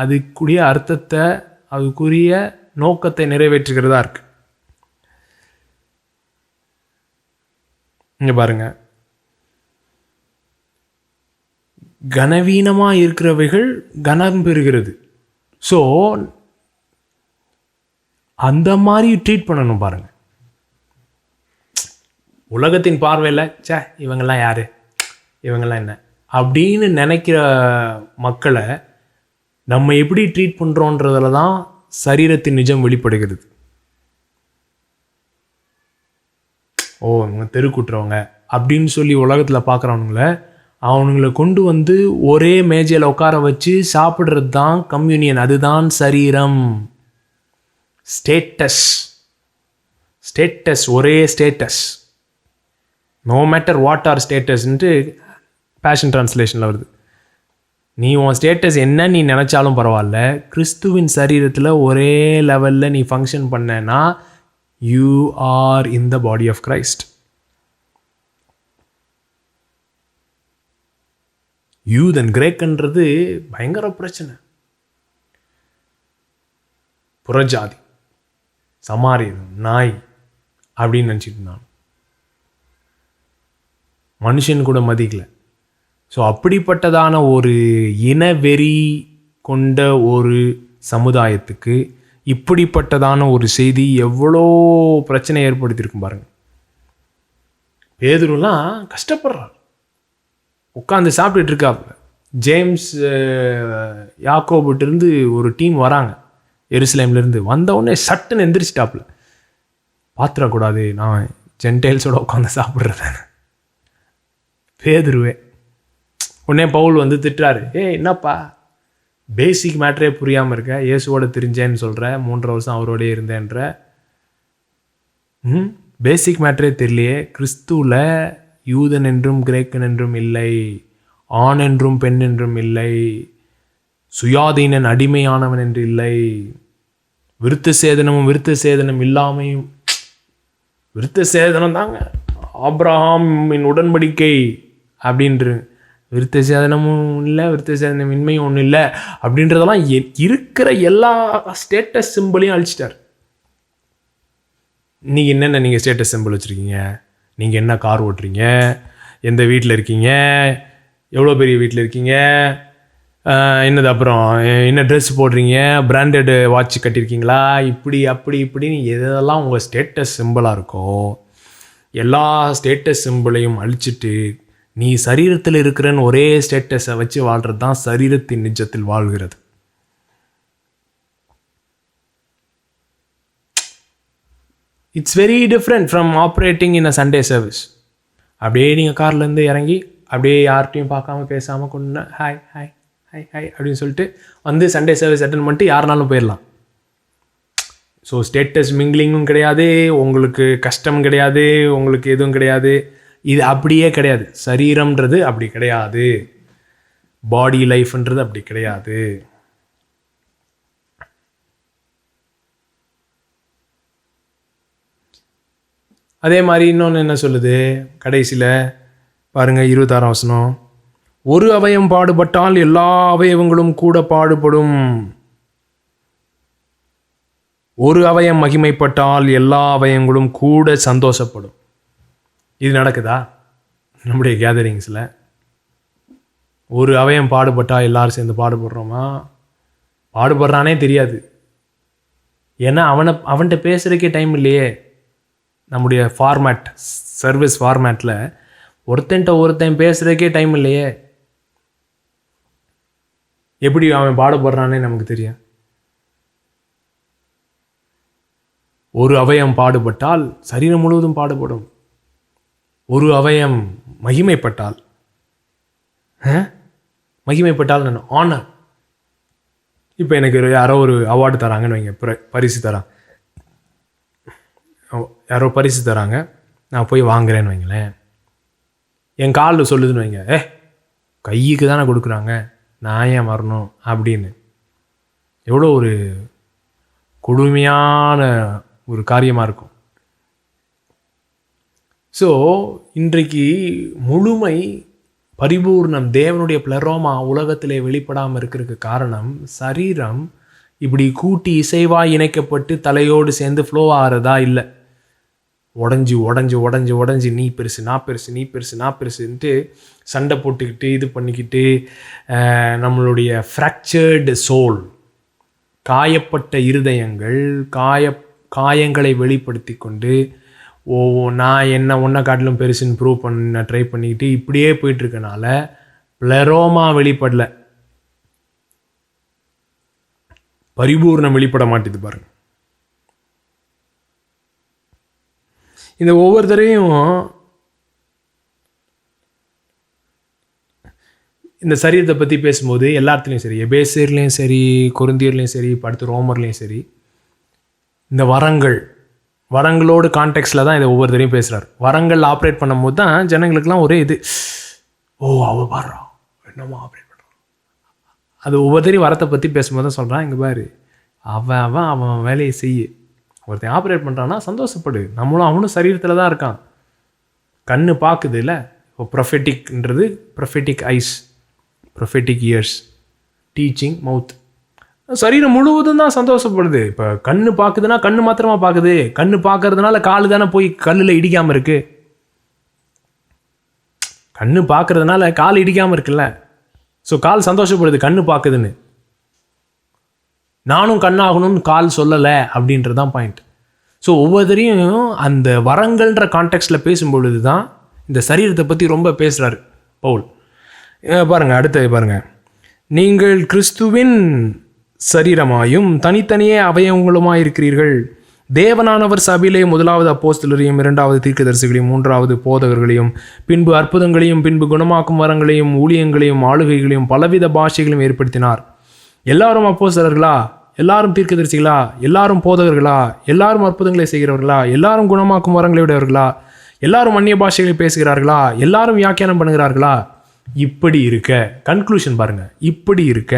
அதுக்குரிய அர்த்தத்தை, அதுக்குரிய நோக்கத்தை நிறைவேற்றுகிறதா இருக்கு. இங்கே பாருங்க, கனவீனமாக இருக்கிறவைகள் கனம் பெறுகிறது. ஸோ அந்த மாதிரி ட்ரீட் பண்ணணும் பாருங்க. உலகத்தின் பார்வையில் இவங்கெல்லாம் யாரு, இவங்கெல்லாம் என்ன அப்படின்னு நினைக்கிற மக்களை நம்ம எப்படி ட்ரீட் பண்ணுறோன்றதுல தான் சரீரத்தின் நிஜம் வெளிப்படுகிறது. இவங்க தெருக்கூட்டுறவங்க அப்படின்னு சொல்லி உலகத்தில் பார்க்குறவங்கள அவனுங்களை கொண்டு ஒரே மேஜையில் உட்கார வச்சு சாப்பிட்றது தான் கம்யூனியன். அதுதான் சரீரம். ஸ்டேட்டஸ் ஒரே status, no matter what are ஸ்டேட்டஸ்ன்ட்டு பேஷன் டிரான்ஸ்லேஷனில் வருது. நீ உன் ஸ்டேட்டஸ் என்ன நீ நினச்சாலும் பரவாயில்ல, கிறிஸ்துவின் சரீரத்தில் ஒரே லெவலில் நீ ஃபங்க்ஷன் பண்ணனா you are in the body of Christ. யூத் அண்ட் கிரேக்குன்றது பயங்கர பிரச்சனை. புறஜாதி, சமாரியன், நாய் அப்படின்னு நினச்சிட்டு இருந்தான். மனுஷன் கூட மதிக்கல. ஸோ அப்படிப்பட்டதான ஒரு இனவெறி கொண்ட ஒரு சமுதாயத்துக்கு இப்படிப்பட்டதான ஒரு செய்தி எவ்வளோ பிரச்சனை ஏற்படுத்தியிருக்கும் பாருங்க. பேதுருலாம் கஷ்டப்படுறார், உட்காந்து சாப்பிட்டுட்டு இருக்காப்புல. ஜேம்ஸ் யாக்கோபிட்டிருந்து ஒரு டீம் வராங்க எருசலேம்லேருந்து. வந்தவுடனே சட்டுன்னு எந்திரிச்சிட்டாப்புல, பாத்திரக்கூடாது நான் ஜென்டைல்ஸோட உட்காந்து சாப்பிட்றேன். பேதுருவே உடனே பவுல் திட்டுறாரு, என்னப்பா பேசிக் மேட்டரே புரியாமல் இருக்க, இயேசுவோட தெரிஞ்சேன்னு சொல்கிற, 3 வருஷம் அவரோடய இருந்தேன்ற, பேசிக் மேட்டரே தெரியலையே. கிறிஸ்துவில் யூதன் என்றும் கிரேக்கன் என்றும் இல்லை, ஆண் என்றும் பெண் என்றும் இல்லை, சுயாதீனன் அடிமையானவன் என்று இல்லை, விருத்த சேதனமும் விருத்த சேதனம் இல்லாமையும். விருத்த சேதனம் தாங்க ஆபிரகாமின் உடன்படிக்கை அப்படின்ற, விருத்த சேதனமும் இல்லை, விருத்த சேதனம் இன்மையும் ஒன்றும் இல்லை அப்படின்றதெல்லாம் இருக்கிற எல்லா ஸ்டேட்டஸ் சிம்பிளையும் அழிச்சிட்டார். நீங்கள் என்னென்ன நீங்கள் ஸ்டேட்டஸ் சிம்பிள் வச்சுருக்கீங்க, நீங்கள் என்ன கார் ஓட்டுறீங்க, எந்த வீட்டில் இருக்கீங்க, எவ்வளோ பெரிய வீட்டில் இருக்கீங்க, என்னது அப்புறம் என்ன ட்ரெஸ் போடுறீங்க, பிராண்டட் வாட்ச் கட்டியிருக்கீங்களா, இப்படி அப்படி இப்படின்னு எதெல்லாம் உங்கள் ஸ்டேட்டஸ் சிம்பிளாக இருக்கோ எல்லா ஸ்டேட்டஸ் சிம்பிளையும் அழிச்சிட்டு நீ சரீரத்தில் இருக்கிறன்னு ஒரே ஸ்டேட்டஸை வச்சு வாழ்கிறது தான் சரீரத்தின் நிஜத்தில் வாழ்கிறது. It's very different from operating in a Sunday service. அப்படியே நீங்கள் கார்லேருந்து இறங்கி அப்படியே யார்கிட்டையும் பார்க்காம பேசாமல் கொண்டு ஹாய் ஹாய் ஹாய் ஹாய் அப்படின்னு சொல்லிட்டு வந்து சண்டே சர்வீஸ் அட்டன் பண்ணிட்டு யாருனாலும் போயிடலாம். ஸோ ஸ்டேட்டஸ் மிங்கிலிங்கும் கிடையாது, உங்களுக்கு கஷ்டம் கிடையாது, உங்களுக்கு எதுவும் கிடையாது. இது அப்படியே கிடையாது. சரீரம்ன்றது அப்படி கிடையாது, பாடி லைஃப்ன்றது அப்படி கிடையாது. அதே மாதிரி இன்னொன்று என்ன சொல்லுது கடைசியில் பாருங்கள், 26ஆம் வசனம், ஒரு அவயம் பாடுபட்டால் எல்லா அவயவங்களும் கூட பாடுபடும், ஒரு அவயம் மகிமைப்பட்டால் எல்லா அவயங்களும் கூட சந்தோஷப்படும். இது நடக்குதா நம்முடைய கேதரிங்ஸில்? ஒரு அவயம் பாடுபட்டால் எல்லாரும் சேர்ந்து பாடுபடுறோமா? பாடுபடுறானே தெரியாது. ஏன்னா அவன்கிட்ட பேசுகிறதுக்கே டைம் இல்லையே. நம்முடைய ஃபார்மேட், சர்வீஸ் ஃபார்மேட்டில் ஒருத்தன் பேசுகிறதுக்கே டைம் இல்லையே. எப்படி அவன் பாடுபடுறானே நமக்கு தெரியும். ஒரு அவயம் பாடுபட்டால் சரீரம் முழுவதும் பாடுபடும். ஒரு அவயம் மகிமைப்பட்டால் நான் ஆனர். இப்போ எனக்கு யாரோ ஒரு அவார்டு தராங்கன்னு வைங்க, பரிசு தரான், யாரோ பரிசு தராங்க, நான் போய் வாங்குறேன்னு வைங்களேன். என் காலில் சொல்லுதுன்னு வைங்க, கைக்கு தானே கொடுக்குறாங்க, நான் ஏன் வரணும் அப்படின்னு. எவ்வளோ ஒரு கொடுமையான ஒரு காரியமாக இருக்கும். ஸோ இன்றைக்கு முழுமை பரிபூர்ணம் தேவனுடைய பிளரோமா உலகத்திலே வெளிப்படாமல் இருக்கிறதுக்கு காரணம் சரீரம் இப்படி கூட்டி இசைவாக இணைக்கப்பட்டு தலையோடு சேர்ந்து ஃப்ளோ ஆகிறதா இல்லை. உடஞ்சி உடஞ்சி உடஞ்சி உடஞ்சி நீ பெருசு நான் பெருசு நீ பெருசு நான் பெருசுன்ட்டு சண்டை போட்டுக்கிட்டு இது பண்ணிக்கிட்டு நம்மளுடைய ஃப்ராக்சர்டு சோல், காயப்பட்ட இருதயங்கள், காயங்களை வெளிப்படுத்தி கொண்டு நான் ஒன்றை காட்டிலும் பெருசுன்னு ப்ரூவ் பண்ண ட்ரை பண்ணிக்கிட்டு இப்படியே போயிட்டுருக்கனால பிளரோமா வெளிப்படலை, பரிபூர்ணம் வெளிப்பட மாட்டேது. பாருங்க, இந்த ஒவ்வொருத்தரையும் இந்த சரீரத்தை பற்றி பேசும்போது எல்லாத்துலேயும் சரி, எபேசியர்லேயும் சரி, கொரிந்தியர்லேயும் சரி, அடுத்து ரோமர்லேயும் சரி, இந்த வரங்களோடு கான்டெக்ஸ்டில் தான் இதை ஒவ்வொருத்தரையும் பேசுகிறார். வரங்கள் ஆப்ரேட் பண்ணும்போது தான் ஜனங்களுக்கெல்லாம் ஒரே இது, அவ பாடுறா என்னம்மா ஆப்ரேட் பண்ணுறான். அது ஒவ்வொருத்தரையும் வரத்தை பற்றி பேசும்போது தான் சொல்கிறான், இங்கே பாரு அவன் வேலையை செய்ய. ஒருத்தன் ஆப்ரேட் பண்ணுறான்னா சந்தோஷப்படு, அவனும் சரீரத்தில் தான் இருக்கான். கண்ணு பார்க்குது இல்லை. இப்போ ப்ரொஃபெட்டிக்ன்றது prophetic eyes, prophetic ears, teaching mouth. சரீரம் முழுவதும் தான் சந்தோஷப்படுது. இப்போ கண்ணு பார்க்குதுன்னா கண்ணு மாத்திரமா பார்க்குது. கண்ணு பார்க்கறதுனால காலு தானே போய் கல்லில் இடிக்காமல் இருக்கு. கண்ணு பார்க்கறதுனால கால் இடிக்காமல் இருக்குல்ல. ஸோ கால் சந்தோஷப்படுது கண்ணு பார்க்குதுன்னு. நானும் கண்ணாகணும்னு கால் சொல்லலை அப்படின்றது தான் பாயிண்ட். ஸோ ஒவ்வொருத்தரையும் அந்த வரங்கள்ன்ற கான்டெக்ஸ்டில் பேசும்பொழுது தான் இந்த சரீரத்தை பற்றி ரொம்ப பேசுகிறாரு பவுல். பாருங்கள், அடுத்தது பாருங்கள், நீங்கள் கிறிஸ்துவின் சரீரமாயும் தனித்தனியே அவயவங்களுமாய் இருக்கிறீர்கள். தேவனானவர் சபையிலே முதலாவது அப்போஸ்தலரையும், இரண்டாவது தீர்க்கதரிசிகளையும், மூன்றாவது போதகர்களையும், பின்பு அற்புதங்களையும், பின்பு குணமாக்கும் வரங்களையும், ஊழியங்களையும், ஆளுகைகளையும், பலவித பாஷைகளையும் ஏற்படுத்தினார். எல்லாரும் அப்போஸ்தலர்களா? எல்லாரும் தீர்க்கதரிசிகளா, எல்லாரும் போதகர்களா, எல்லாரும் அற்புதங்களை செய்கிறவர்களா, எல்லாரும் குணமாக்கும் வரங்களை உடையவர்களா, எல்லாரும் அந்நிய பாஷைகளை பேசுகிறார்களா, எல்லாரும் வியாக்கியானம் பண்ணுகிறார்களா? இப்படி இருக்க, கன்க்ளூஷன் பாருங்க, இப்படி இருக்க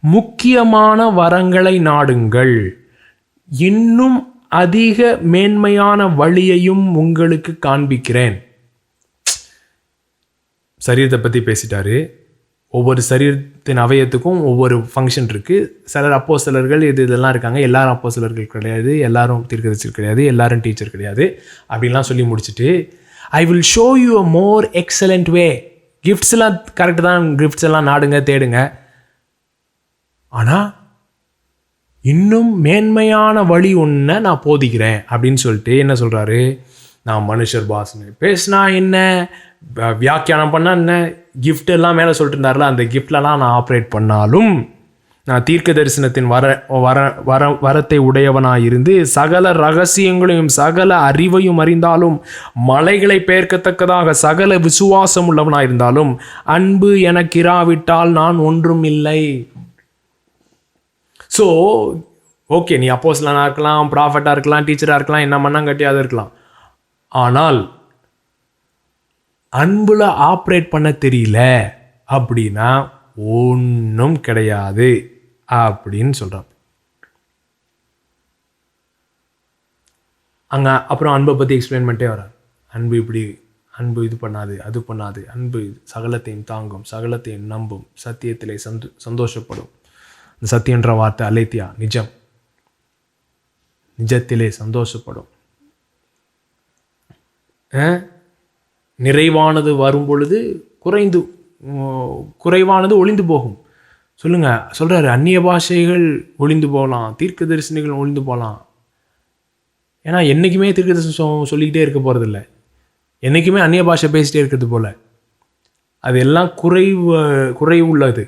முக்கியமான வரங்களை நாடுங்கள், இன்னும் அதிக மேன்மையான வழியையும் உங்களுக்கு காண்பிக்கிறேன். சரீரத்தை பற்றி பேசிட்டாரு. ஒவ்வொரு சரீரத்தின் அவயத்துக்கும் ஒவ்வொரு ஃபங்க்ஷன் இருக்குது. சிலர் அப்போஸ்தலர்கள் இதெல்லாம் இருக்காங்க. எல்லாரும் அப்போஸ்தலர்கள் கிடையாது, எல்லாரும் தீர்க்கதரிசி கிடையாது, எல்லாரும் டீச்சர் கிடையாது அப்படின்லாம் சொல்லி முடிச்சுட்டு, I will show you a more excellent way. Gifts எல்லாம் கரெக்டு தான், கிஃப்ட்ஸ் எல்லாம் நாடுங்க, தேடுங்க. ஆனால் இன்னும் மேன்மையான வழி ஒன்றை நான் போதிக்கிறேன் அப்படின்னு சொல்லிட்டு என்ன சொல்கிறாரு? நான் மனுஷர் பாசனை பேசினா என்ன, வியாக்கியானம் பண்ணால் என்ன, கிஃப்ட் எல்லாம் மேலே சொல்லிட்டு இருந்தார்ல, அந்த கிஃப்ட்லலாம் நான் ஆப்ரேட் பண்ணாலும், நான் தீர்க்க தரிசனத்தின் வரத்தை உடையவனாக இருந்து சகல ரகசியங்களையும் சகல அறிவையும் அறிந்தாலும், மலைகளை பெயர்க்கத்தக்கதாக சகல விசுவாசம் உள்ளவனாக இருந்தாலும், அன்பு எனக்கு இராவிட்டால் நான் ஒன்றும் இல்லை. ஸோ ஓகே, நீ அப்போஸ்தலனாக இருக்கலாம், ப்ராஃபட்டாக இருக்கலாம், டீச்சராக இருக்கலாம், என்ன மண்ணாங்கட்டியாக இருக்கலாம். ஆனால் அன்புல ஆப்ரேட் பண்ண தெரியல அப்படின்னா ஒன்றும் கிடையாது அப்படின்னு சொல்கிறான். அங்கே அப்புறம் அன்பை பற்றி எக்ஸ்பிளைன் பண்ணிட்டே வர்றார். அன்பு இப்படி, அன்பு இது பண்ணாது, அது பண்ணாது, அன்பு சகலத்தையும் தாங்கும், சகலத்தையும் நம்பும், சத்தியத்திலே சந்தோஷப்படும். இந்த சத்தியன்ற வார்த்தை அலேத்தியா, நிஜம், நிஜத்திலே சந்தோஷப்படும். நிறைவானது வரும் பொழுது குறைவானது ஒளிந்து போகும். சொல்கிறாரு, அந்நிய பாஷைகள் ஒளிந்து போகலாம், தீர்க்க தரிசனிகள் ஒளிந்து போகலாம். ஏன்னா என்றைக்குமே தீர்க்க தரிசனம் சொல்லிக்கிட்டே இருக்க போகிறதில்ல, என்றைக்குமே அந்நிய பாஷை பேசிகிட்டே இருக்கிறது போல். அது எல்லாம் குறைவுள்ளது.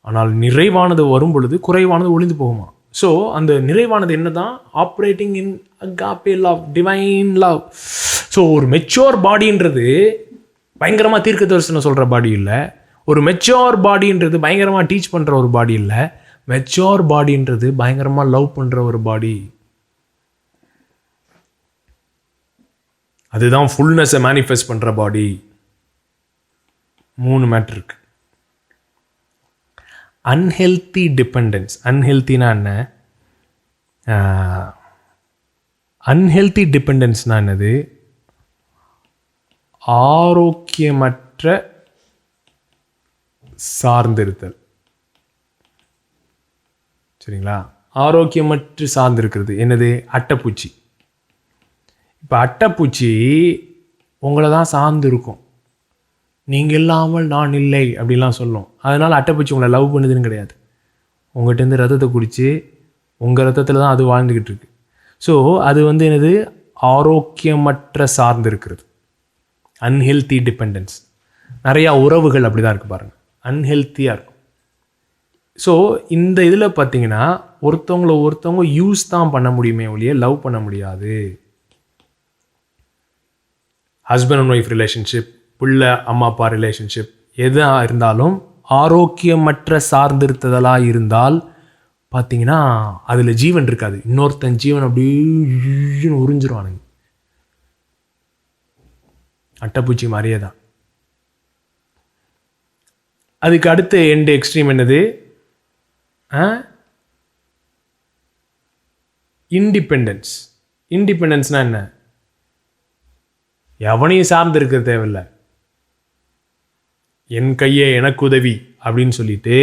ஆனால் நிறைவானது வரும் பொழுது குறைவானது ஒளிந்து போகுமா. ஸோ அந்த நிறைவானது என்ன தான்? ஆப்ரேட்டிங் இன் agape love, divine love. So ஒரு மெச்சோர் பாடின்றது பயங்கரமாக தீர்க்க தரிசனம் சொல்கிற பாடி இல்லை. ஒரு மெச்சோர் பாடின்றது பயங்கரமாக டீச் பண்ணுற ஒரு பாடி இல்லை. மெச்சோர் பாடின்றது பயங்கரமாக லவ் பண்ணுற ஒரு பாடி. அதுதான் ஃபுல்னஸை மேனிஃபெஸ்ட் பண்ணுற பாடி. 3 மேட்டர் இருக்கு. Unhealthy dependence. அன்ஹெல்த்தினா என்ன? அன்ஹெல்த்தி டிபெண்டன்ஸ்னா என்னது? ஆரோக்கியமற்ற சார்ந்திருத்தல். சரிங்களா? ஆரோக்கியமற்று சார்ந்திருக்கிறது என்னது? அட்டைப்பூச்சி. இப்போ அட்டைப்பூச்சி உங்களை தான் சார்ந்து இருக்கும். நீங்கள் இல்லாமல் நான் இல்லை அப்படிலாம் சொல்லும். அதனால் அட்டைப்பூச்சி உங்களை லவ் பண்ணுதுன்னு கிடையாது. உங்கள்கிட்டருந்து ரத்தத்தை குடித்து உங்கள் ரத்தத்தில் தான் அது வாழ்ந்துக்கிட்டு இருக்கு. ஸோ அது என்னது? ஆரோக்கியமற்ற சார்ந்து இருக்கிறது. Unhealthy dependence. நிறையா உறவுகள் அப்படி தான் இருக்குது பாருங்கள், அன்ஹெல்த்தியாக இருக்கும். ஸோ இந்த இதில் பார்த்தீங்கன்னா ஒருத்தவங்க யூஸ் தான் பண்ண முடியுமே ஒழிய லவ் பண்ண முடியாது. ஹஸ்பண்ட் அண்ட் ஒய்ஃப் ரிலேஷன்ஷிப், பிள்ளை அம்மா அப்பா ரிலேஷன்ஷிப் எதாக இருந்தாலும் ஆரோக்கியமற்ற சார்ந்திருத்ததெல்லாம் இருந்தால் பார்த்தீங்கன்னா அதில் ஜீவன் இருக்காது. இன்னொருத்தன் ஜீவன் அப்படியே உறிஞ்சிருவானுங்க. அட்டைப்பூச்சி மாதிரியே தான். அதுக்கு அடுத்து எண்டு எக்ஸ்ட்ரீம் என்னது? இண்டிபெண்டன்ஸ். இண்டிபெண்டன்ஸ்னால் என்ன? எவனையும் சார்ந்து இருக்க தேவையில்லை, என் கையே எனக்கு உதவி அப்படின்னு சொல்லிட்டு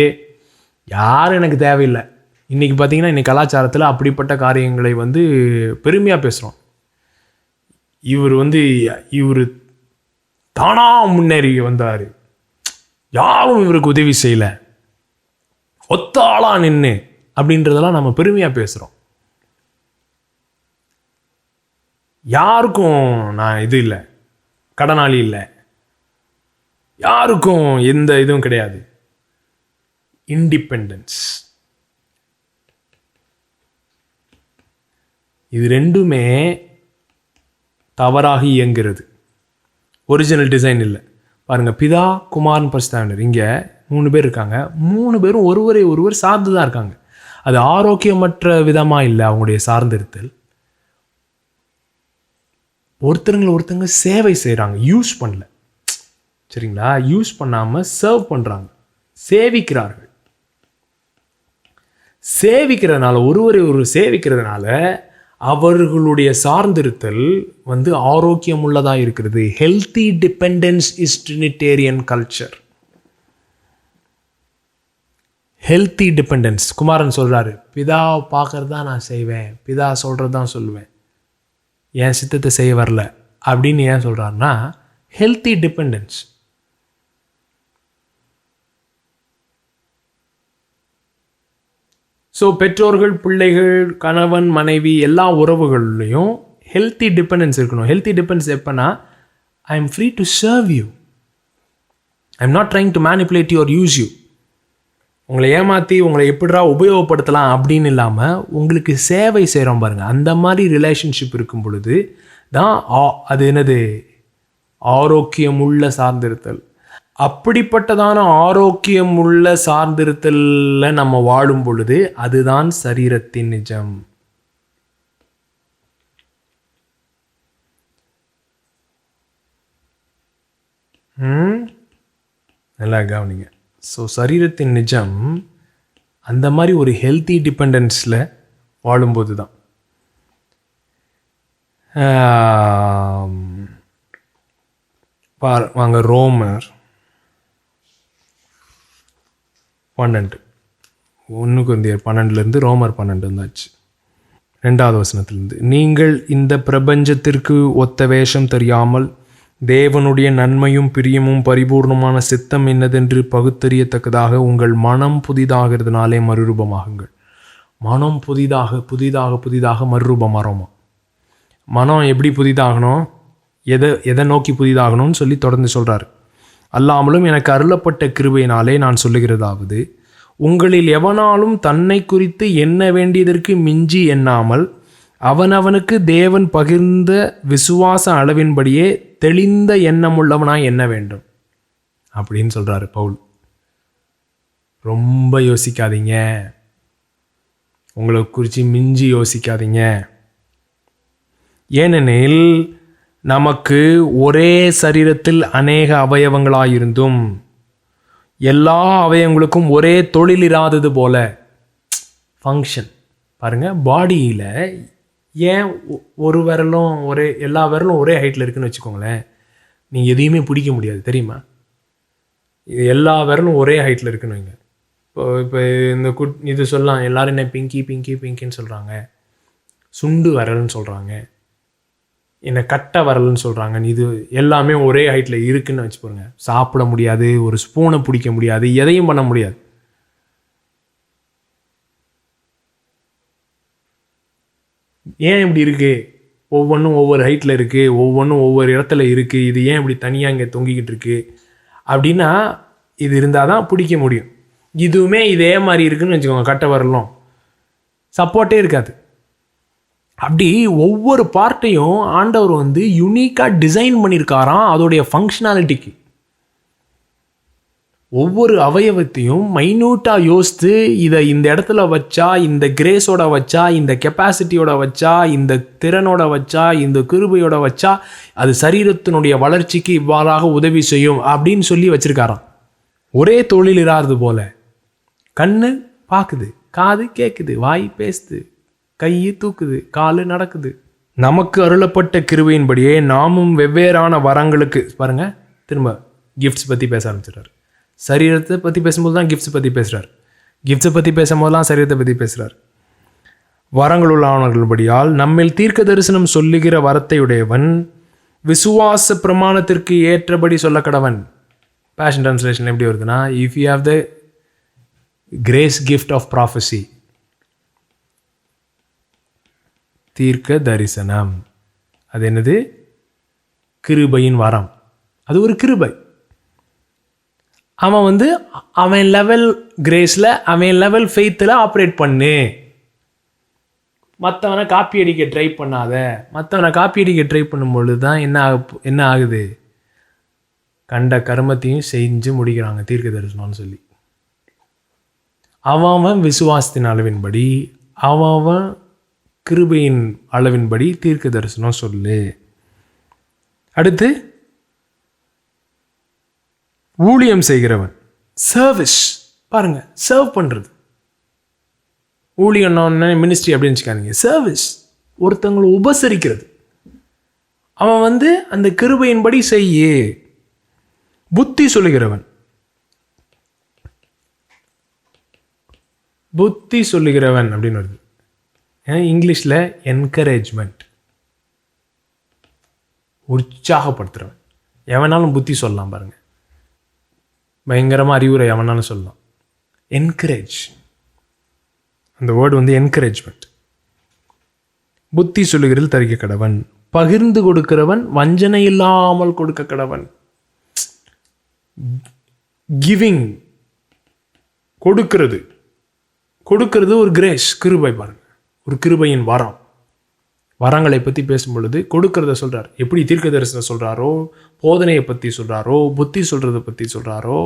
யாரும் எனக்கு தேவையில்லை. இன்றைக்கி பார்த்தீங்கன்னா இன்றைக்கி கலாச்சாரத்தில் அப்படிப்பட்ட காரியங்களை பெருமையாக பேசுகிறோம். இவர் தானாக முன்னேறி வந்தார், யாரும் இவருக்கு உதவி செய்யலை, ஒத்த ஆளாக நின்று அப்படின்றதெல்லாம் நம்ம பெருமையாக பேசுகிறோம். யாருக்கும் நான் இது இல்லை, கடனாளி இல்லை, யாருக்கும் எந்த இதுவும் கிடையாது. இண்டிபெண்டன்ஸ். இது ரெண்டுமே தவறாக இயங்குகிறது. ஒரிஜினல் டிசைன் இல்லை. பாருங்கள், பிதா குமாரன் பரிசுத்தாவினர், இங்கே 3 பேர் இருக்காங்க. 3 பேரும் ஒருவர் சார்ந்து தான் இருக்காங்க. அது ஆரோக்கியமற்ற விதமாக இல்லை அவங்களுடைய சார்ந்திருத்தல். ஒருத்தங்க சேவை செய்கிறாங்க, யூஸ் பண்ணல, சரிங்களா, யூஸ் பண்ணாமல் சர்வ் பண்ணுறாங்க, சேவிக்கிறார்கள். சேவிக்கிறதுனால ஒரு சேவிக்கிறதுனால அவர்களுடைய சார்ந்திருத்தல் ஆரோக்கியம் உள்ளதாக இருக்கிறது. Healthy dependence is trinitarian culture. Healthy dependence. குமாரன் சொல்கிறாரு, பிதாவை பார்க்கறது தான் நான் செய்வேன், பிதா சொல்கிறது தான் சொல்லுவேன், என் சித்தத்தை செய்ய வரல அப்படின்னு ஏன் சொல்கிறாருன்னா ஹெல்த்தி டிபெண்டன்ஸ். ஸோ பெற்றோர்கள், பிள்ளைகள், கணவன், மனைவி எல்லா உறவுகள்லையும் ஹெல்த்தி டிபெண்டன்ஸ் இருக்கணும். ஹெல்த்தி டிபெண்டன்ஸ் எப்போனா, I am free to serve you, I am not trying to manipulate you are use you. உங்களை ஏமாற்றி உங்களை எப்படிடா உபயோகப்படுத்தலாம் அப்படின்னு இல்லாமல் உங்களுக்கு சேவை செய்கிறோம் பாருங்கள். அந்த மாதிரி ரிலேஷன்ஷிப் இருக்கும் பொழுது தான் அது என்னது, ஆரோக்கியமுள்ள சார்ந்திருத்தல். அப்படிப்பட்டதான ஆரோக்கியமுள்ள சார்ந்திருத்தல்ல நம்ம வாழும் பொழுது அதுதான் சரீரத்தின் நிஜம். நல்லா கவனிங்க. ஸோ சரீரத்தின் நிஜம் அந்த மாதிரி ஒரு ஹெல்த்தி டிபெண்டன்ஸில் வாழும்போது தான். வாங்க ரோமர் 12, 1 கொரிந்தியர் 12 ரோமர் 12 வந்தாச்சு. 2வது வசனத்திலிருந்து, நீங்கள் இந்த பிரபஞ்சத்திற்கு ஒத்த வேஷம் தெரியாமல் தேவனுடைய நன்மையும் பிரியமும் பரிபூர்ணமான சித்தம் என்னதென்று பகுத்தறியத்தக்கதாக உங்கள் மனம் புதிதாகிறதுனாலே மறுரூபமாகுங்கள். மனம் புதிதாக மறுரூபமாறோமா? மனம் எப்படி புதிதாகணும், எதை நோக்கி புதிதாகணும்னு சொல்லி தொடர்ந்து சொல்கிறார். அல்லாமலும் எனக்கு அருளப்பட்ட கிருபையினாலே நான் சொல்லுகிறதாவது, உங்களில் எவனாலும் தன்னை குறித்து எண்ண வேண்டியதற்கு மிஞ்சி எண்ணாமல் அவனவனுக்கு தேவன் பகிர்ந்த விசுவாச அளவின்படியே தெளிந்த எண்ணமுள்ளவனாய் எண்ண வேண்டும் அப்படின்னு சொல்கிறாரு பவுல். ரொம்ப யோசிக்காதீங்க, உங்களை குறித்து மிஞ்சி யோசிக்காதீங்க. ஏனெனில் நமக்கு ஒரே சரீரத்தில் அநேக அவயவங்களாயிருந்தும் எல்லா அவயவங்களுக்கும் ஒரே தொழில் இராதது போல ஃபங்க்ஷன். பாருங்கள், பாடியில் ஏன் ஒரு விரலும் எல்லா விரலும் ஒரே ஹைட்டில் இருக்குதுன்னு வச்சுக்கோங்களேன், நீங்கள் எதையுமே பிடிக்க முடியாது, தெரியுமா? இது எல்லா விரலும் ஒரே ஹைட்டில் இருக்குன்னு வைங்க. இப்போ இந்த இது சொல்லலாம், எல்லோரும் என்ன பிங்கின்னு சொல்கிறாங்க, சுண்டு விரல்னு சொல்கிறாங்க, என்னை கட்டை வரலன்னு சொல்கிறாங்க. இது எல்லாமே ஒரே ஹைட்டில் இருக்குதுன்னு வச்சு பாருங்க. சாப்பிட முடியாது, ஒரு ஸ்பூனை பிடிக்க முடியாது, எதையும் பண்ண முடியாது. ஏன் இப்படி இருக்குது? ஒவ்வொன்றும் ஒவ்வொரு ஹைட்டில் இருக்குது, ஒவ்வொன்றும் ஒவ்வொரு இடத்துல இருக்குது. இது ஏன் இப்படி தனியாக இங்கே தொங்கிக்கிட்டு இருக்குது அப்படின்னா, இது இருந்தால் தான் பிடிக்க முடியும். இதுவுமே இதே மாதிரி இருக்குதுன்னு வச்சுக்கோங்க, கட்டை வரலும் சப்போர்ட்டே இருக்காது. அப்படி ஒவ்வொரு பார்ட்டையும் ஆண்டவர் யூனிக்காக டிசைன் பண்ணியிருக்காராம் அதோடைய ஃபங்க்ஷனாலிட்டிக்கு. ஒவ்வொரு அவயவத்தையும் மைன்யூட்டாக யோசித்து இதை இந்த இடத்துல வச்சா, இந்த கிரேஸோட வச்சா, இந்த கெப்பாசிட்டியோட வச்சா, இந்த திறனோட வச்சா, இந்த கிருபையோட வச்சா அது சரீரத்தினுடைய வளர்ச்சிக்கு இவ்வாறாக உதவி செய்யும் அப்படின்னு சொல்லி வச்சுருக்காராம். ஒரே தொழில் இராது போல, கண்ணு பார்க்குது, காது கேட்குது, வாய் பேசுது, கை தூக்குது, காலு நடக்குது. நமக்கு அருளப்பட்ட கிருபையின்படியே நாமும் வெவ்வேறான வரங்களுக்கு, பாருங்க திரும்ப கிஃப்ட்ஸ் பற்றி பேச ஆரம்பிச்சிடுறாரு. சரீரத்தை பற்றி பேசும்போது தான் கிஃப்ட்ஸ் பற்றி பேசுகிறார், கிஃப்ட்ஸை பற்றி பேசும்போதெல்லாம் சரீரத்தை பற்றி பேசுகிறார். வரங்கள் உள்ளவர்களபடியால் நம்மில் தீர்க்க தரிசனம் சொல்லுகிற வரத்தை உடையவன் விசுவாச பிரமாணத்திற்கு ஏற்றபடி சொல்ல கடவன். பேஷன் ட்ரான்ஸ்லேஷன் எப்படி வருதுன்னா, if you have the grace gift of prophecy, தீர்க்க தரிசனம், அது என்னது? கிருபையின் வரம். அது ஒரு கிருபை. அவன் அவன் லெவல் கிரேஸில், அவன் லெவல் ஃபெய்த்தில் ஆப்ரேட் பண்ணு. மற்றவனை காப்பி அடிக்க ட்ரை பண்ணாத. மற்றவனை காப்பி அடிக்க ட்ரை பண்ணும்பொழுது தான் என்ன ஆகுது? கண்ட கர்மத்தையும் செஞ்சு முடிக்கிறாங்க தீர்க்க தரிசனம்னு சொல்லி. அவன் விசுவாசத்தின் அளவின்படி அவன் கிருபையின் அளவின்படி தீர்க்க தரிசனம் சொல்லு. அடுத்து ஊழியம் செய்கிறவன், சர்வீஸ். பாருங்க, சர்வ் பண்ணுறது. ஊழியம் மினிஸ்ட்ரி அப்படின்னு வச்சுக்காதீங்க, சர்வீஸ், ஒருத்தவங்களை உபசரிக்கிறது. அவன் அந்த கிருபையின்படி செய்ய. புத்தி சொல்லுகிறவன், புத்தி சொல்லுகிறவன் அப்படின்னு வருது. இங்கிலீஷில் என்கரேஜ்மெண்ட், உற்சாகப்படுத்துகிறவன். எவனாலும் புத்தி சொல்லலாம் பாருங்க, பயங்கரமாக அறிவுரை எவனாலும் சொல்லலாம். என்கரேஜ், அந்த வேர்டு என்கரேஜ்மெண்ட். புத்தி சொல்லுகிறதில் தரிக்க கடவன். பகிர்ந்து கொடுக்கிறவன், வஞ்சனை இல்லாமல் கொடுக்க கடவன். கிவிங், கொடுக்கிறது. கொடுக்கிறது ஒரு கிரேஸ், கிருபை. பாருங்க, ஒரு கிருபையின் வரம். வரங்களை பற்றி பேசும் பொழுது கொடுக்கறத சொல்கிறார். எப்படி தீர்க்க தரிசனம் சொல்கிறாரோ, போதனையை பற்றி சொல்கிறாரோ, புத்தி சொல்கிறத பற்றி சொல்கிறாரோ,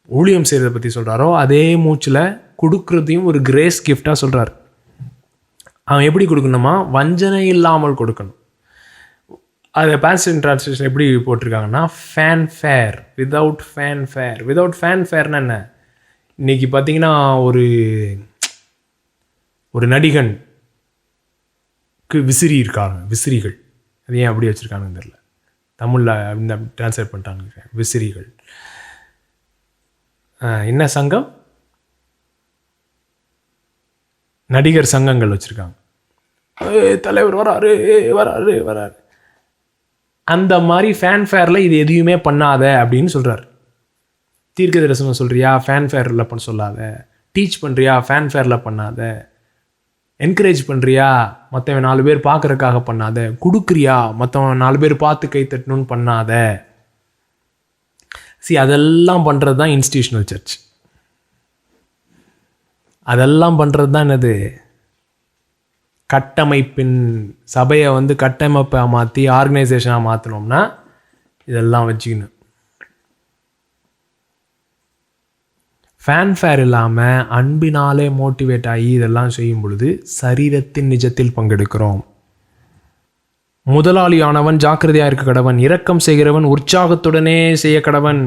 ஊழியம் செய்கிறத பற்றி சொல்கிறாரோ, அதே மூச்சில் கொடுக்குறதையும் ஒரு கிரேஸ் கிஃப்டாக சொல்கிறார். அவன் எப்படி கொடுக்கணுமா? வஞ்சனை இல்லாமல் கொடுக்கணும். அதை பாசிட்டிவ் ட்ரான்ஸ்லேஷன் எப்படி போட்டிருக்காங்கன்னா, ஃபேன்ஃபேர், விதவுட் ஃபேன்ஃபேர். விதவுட் ஃபேன்ஃபேர்னா என்ன? இன்றைக்கி பார்த்தீங்கன்னா ஒரு நடிகனுக்கு விசிறி இருக்காங்க, விசிறிகள். அது ஏன் அப்படி வச்சுருக்காங்கன்னு தெரியல, தமிழில் இந்த ட்ரான்ஸ்லேட் பண்ணிட்டாங்க, விசிறிகள். என்ன சங்கம்? நடிகர் சங்கங்கள் வச்சுருக்காங்க. தலைவர் வராரு வராரு வராரு. அந்த மாதிரி ஃபேன்ஃபேரில் இது எதையுமே பண்ணாத அப்படின்னு சொல்கிறார். தீர்க்க தரிசனம் சொல்கிறியா, ஃபேன்ஃபேரில் பண்ண சொல்லாத. டீச் பண்ணுறியா, ஃபேன்ஃபேரில் பண்ணாத. என்கரேஜ் பண்ணுறியா, மற்றவன் 4 பேர் பார்க்குறக்காக பண்ணாத. கொடுக்குறியா, மற்றவன் 4 பேர் பார்த்து கை தட்டணும்னு பண்ணாத. அதெல்லாம் பண்ணுறது தான் இன்ஸ்டிடியூஷனல் சர்ச். அதெல்லாம் பண்ணுறது தான் என்னது? கட்டமைப்பின் சபையை கட்டமைப்பை மாற்றி ஆர்கனைசேஷனாக மாற்றினோம்னா இதெல்லாம் வச்சுக்கணும். ஃபேன்ஃபேர் இல்லாமல் அன்பினாலே மோட்டிவேட் ஆகி இதெல்லாம் செய்யும் பொழுது சரீரத்தின் நிஜத்தில் பங்கெடுக்கிறோம். முதலாளியானவன் ஜாக்கிரதையாக இருக்க கடவன். இரக்கம் செய்கிறவன் உற்சாகத்துடனே செய்ய கடவன்.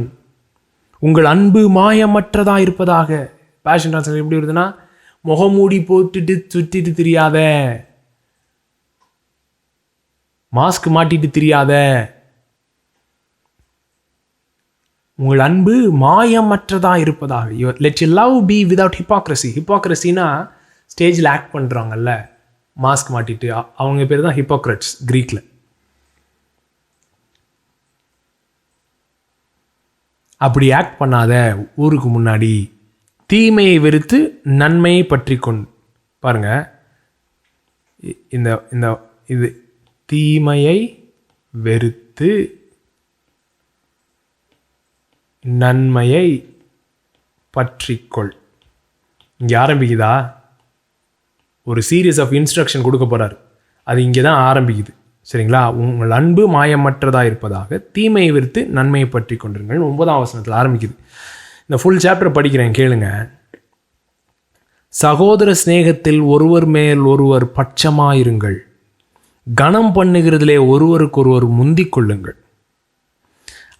உங்கள் அன்பு மாயமற்றதாக இருப்பதாக. பேஷன் ட்ரான்ஸ்லேஷன் எப்படி வருதுன்னா, முகமூடி போட்டுட்டு சுற்றிட்டு தெரியாத, மாஸ்க் மாட்டிட்டு தெரியாத. உங்கள் அன்பு மாயமற்றதாக இருப்பதாக. Let you love be without hypocrisy. ஹிப்பாக்ரசினா ஸ்டேஜில் ஆக்ட் பண்ணுறாங்கல்ல, மாஸ்க் மாட்டிட்டு, அவங்க பேர் தான் ஹிப்போக்ரட்ஸ் கிரீக்கில். அப்படி ஆக்ட் பண்ணாத. ஊருக்கு முன்னாடி தீமையை வெறுத்து நன்மையை பற்றி கொண்டு. பாருங்க, இந்த இந்த இது தீமையை வெறுத்து நன்மையை பற்றிக்கொள். இங்கே ஆரம்பிக்குதா? ஒரு சீரியஸ் ஆஃப் இன்ஸ்ட்ரக்ஷன் கொடுக்க போகிறார். அது இங்கே தான் ஆரம்பிக்குது. சரிங்களா? உங்கள் அன்பு மாயமற்றதாக இருப்பதாக, தீமையை வெறுத்து நன்மையை பற்றி கொண்டிருங்கள். 9ஆம் வசனத்தில் ஆரம்பிக்குது. இந்த ஃபுல் சாப்டர் படிக்கிறேன், கேளுங்க. சகோதர சிநேகத்தில் ஒருவர் மேல் ஒருவர் பட்சமாயிருங்கள். கனம் பண்ணுகிறதிலே ஒருவருக்கொருவர் முந்திக் கொள்ளுங்கள்.